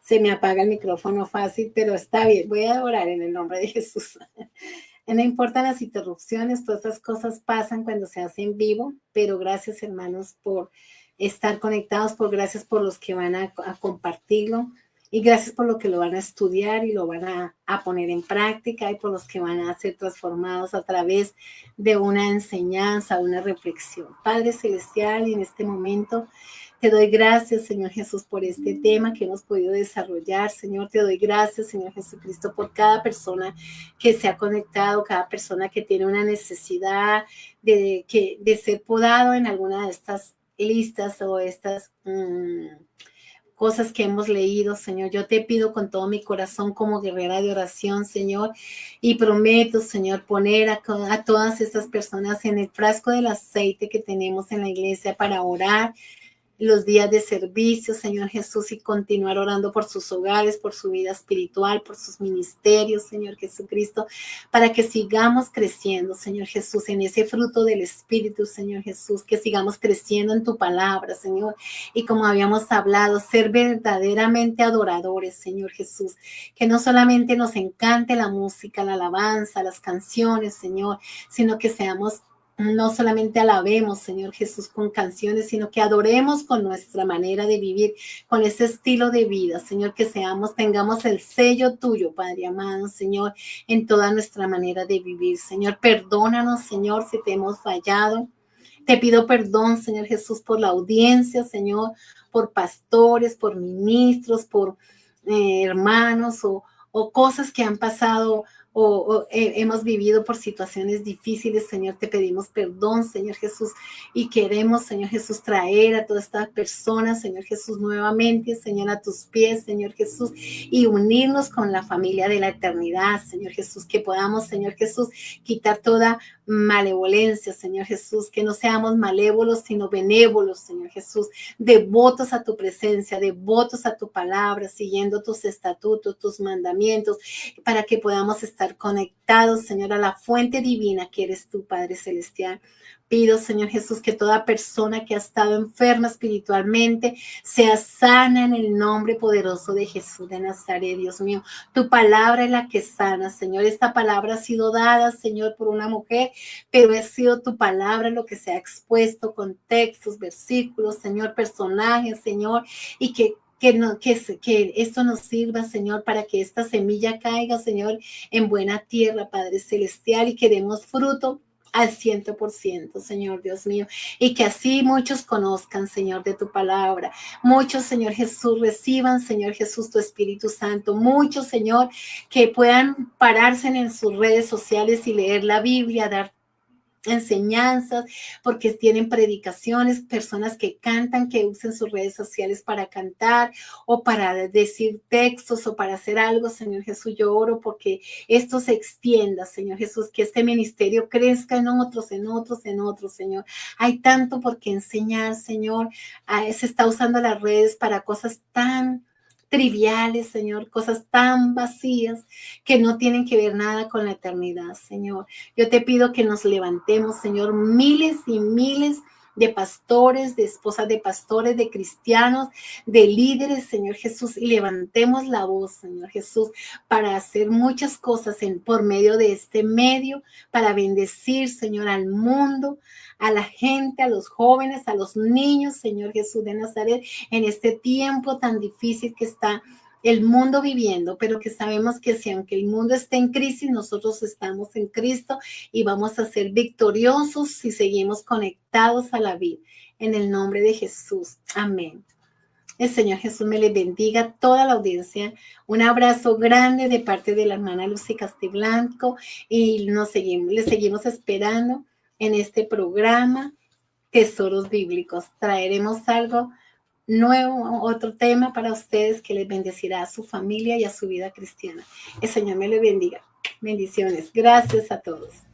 Se me apaga el micrófono fácil, pero está bien. Voy a orar en el nombre de Jesús. No importan las interrupciones, todas estas cosas pasan cuando se hacen vivo, pero gracias, hermanos, por estar conectados, gracias por los que van a compartirlo y gracias por lo que lo van a estudiar y lo van a poner en práctica y por los que van a ser transformados a través de una enseñanza, una reflexión. Padre Celestial, en este momento te doy gracias, Señor Jesús, por este tema que hemos podido desarrollar. Señor, te doy gracias, Señor Jesucristo, por cada persona que se ha conectado, cada persona que tiene una necesidad de ser podado en alguna de estas listas o estas cosas que hemos leído, Señor. Yo te pido con todo mi corazón como guerrera de oración, Señor, y prometo, Señor, poner a todas estas personas en el frasco del aceite que tenemos en la iglesia para orar los días de servicio, Señor Jesús, y continuar orando por sus hogares, por su vida espiritual, por sus ministerios, Señor Jesucristo, para que sigamos creciendo, Señor Jesús, en ese fruto del Espíritu, Señor Jesús, que sigamos creciendo en tu palabra, Señor, y como habíamos hablado, ser verdaderamente adoradores, Señor Jesús, que no solamente nos encante la música, la alabanza, las canciones, Señor, sino que seamos no solamente alabemos, Señor Jesús, con canciones, sino que adoremos con nuestra manera de vivir, con ese estilo de vida, Señor, que tengamos el sello tuyo, Padre amado, Señor, en toda nuestra manera de vivir. Señor, perdónanos, Señor, si te hemos fallado. Te pido perdón, Señor Jesús, por la audiencia, Señor, por pastores, por ministros, por hermanos o cosas que han pasado hemos vivido por situaciones difíciles, Señor, te pedimos perdón, Señor Jesús, y queremos, Señor Jesús, traer a todas estas personas, Señor Jesús, nuevamente, Señor, a tus pies, Señor Jesús, y unirnos con la familia de la eternidad, Señor Jesús, que podamos, Señor Jesús, quitar toda malevolencia, Señor Jesús, que no seamos malévolos, sino benévolos, Señor Jesús, devotos a tu presencia, devotos a tu palabra, siguiendo tus estatutos, tus mandamientos, para que podamos estar conectados, Señor, a la fuente divina que eres tu Padre Celestial. Pido, Señor Jesús, que toda persona que ha estado enferma espiritualmente sea sana en el nombre poderoso de Jesús de Nazaret, Dios mío. Tu palabra es la que sana, Señor. Esta palabra ha sido dada, Señor, por una mujer, pero ha sido tu palabra lo que se ha expuesto con textos, versículos, Señor, personajes, Señor, y que esto nos sirva, Señor, para que esta semilla caiga, Señor, en buena tierra, Padre Celestial, y que demos fruto al 100%, Señor Dios mío, y que así muchos conozcan, Señor, de tu palabra. Muchos, Señor Jesús, reciban, Señor Jesús, tu Espíritu Santo. Muchos, Señor, que puedan pararse en sus redes sociales y leer la Biblia, dar enseñanzas, porque tienen predicaciones, personas que cantan, que usen sus redes sociales para cantar o para decir textos o para hacer algo. Señor Jesús, yo oro porque esto se extienda, Señor Jesús, que este ministerio crezca en otros, en otros, en otros, Señor. Hay tanto por qué enseñar, Señor. Se está usando las redes para cosas tan triviales, Señor, cosas tan vacías que no tienen que ver nada con la eternidad, Señor. Yo te pido que nos levantemos, Señor, miles y miles de pastores, de esposas de pastores, de cristianos, de líderes, Señor Jesús, y levantemos la voz, Señor Jesús, para hacer muchas cosas por medio de este medio, para bendecir, Señor, al mundo, a la gente, a los jóvenes, a los niños, Señor Jesús de Nazaret, en este tiempo tan difícil que está el mundo viviendo, pero que sabemos que si aunque el mundo esté en crisis, nosotros estamos en Cristo y vamos a ser victoriosos si seguimos conectados a la vida. En el nombre de Jesús. Amén. El Señor Jesús me les bendiga a toda la audiencia. Un abrazo grande de parte de la hermana Lucy Castiblanco y le seguimos esperando en este programa Tesoros Bíblicos. Traeremos algo nuevo, otro tema para ustedes que les bendecirá a su familia y a su vida cristiana. El Señor me les bendiga. Bendiciones. Gracias a todos.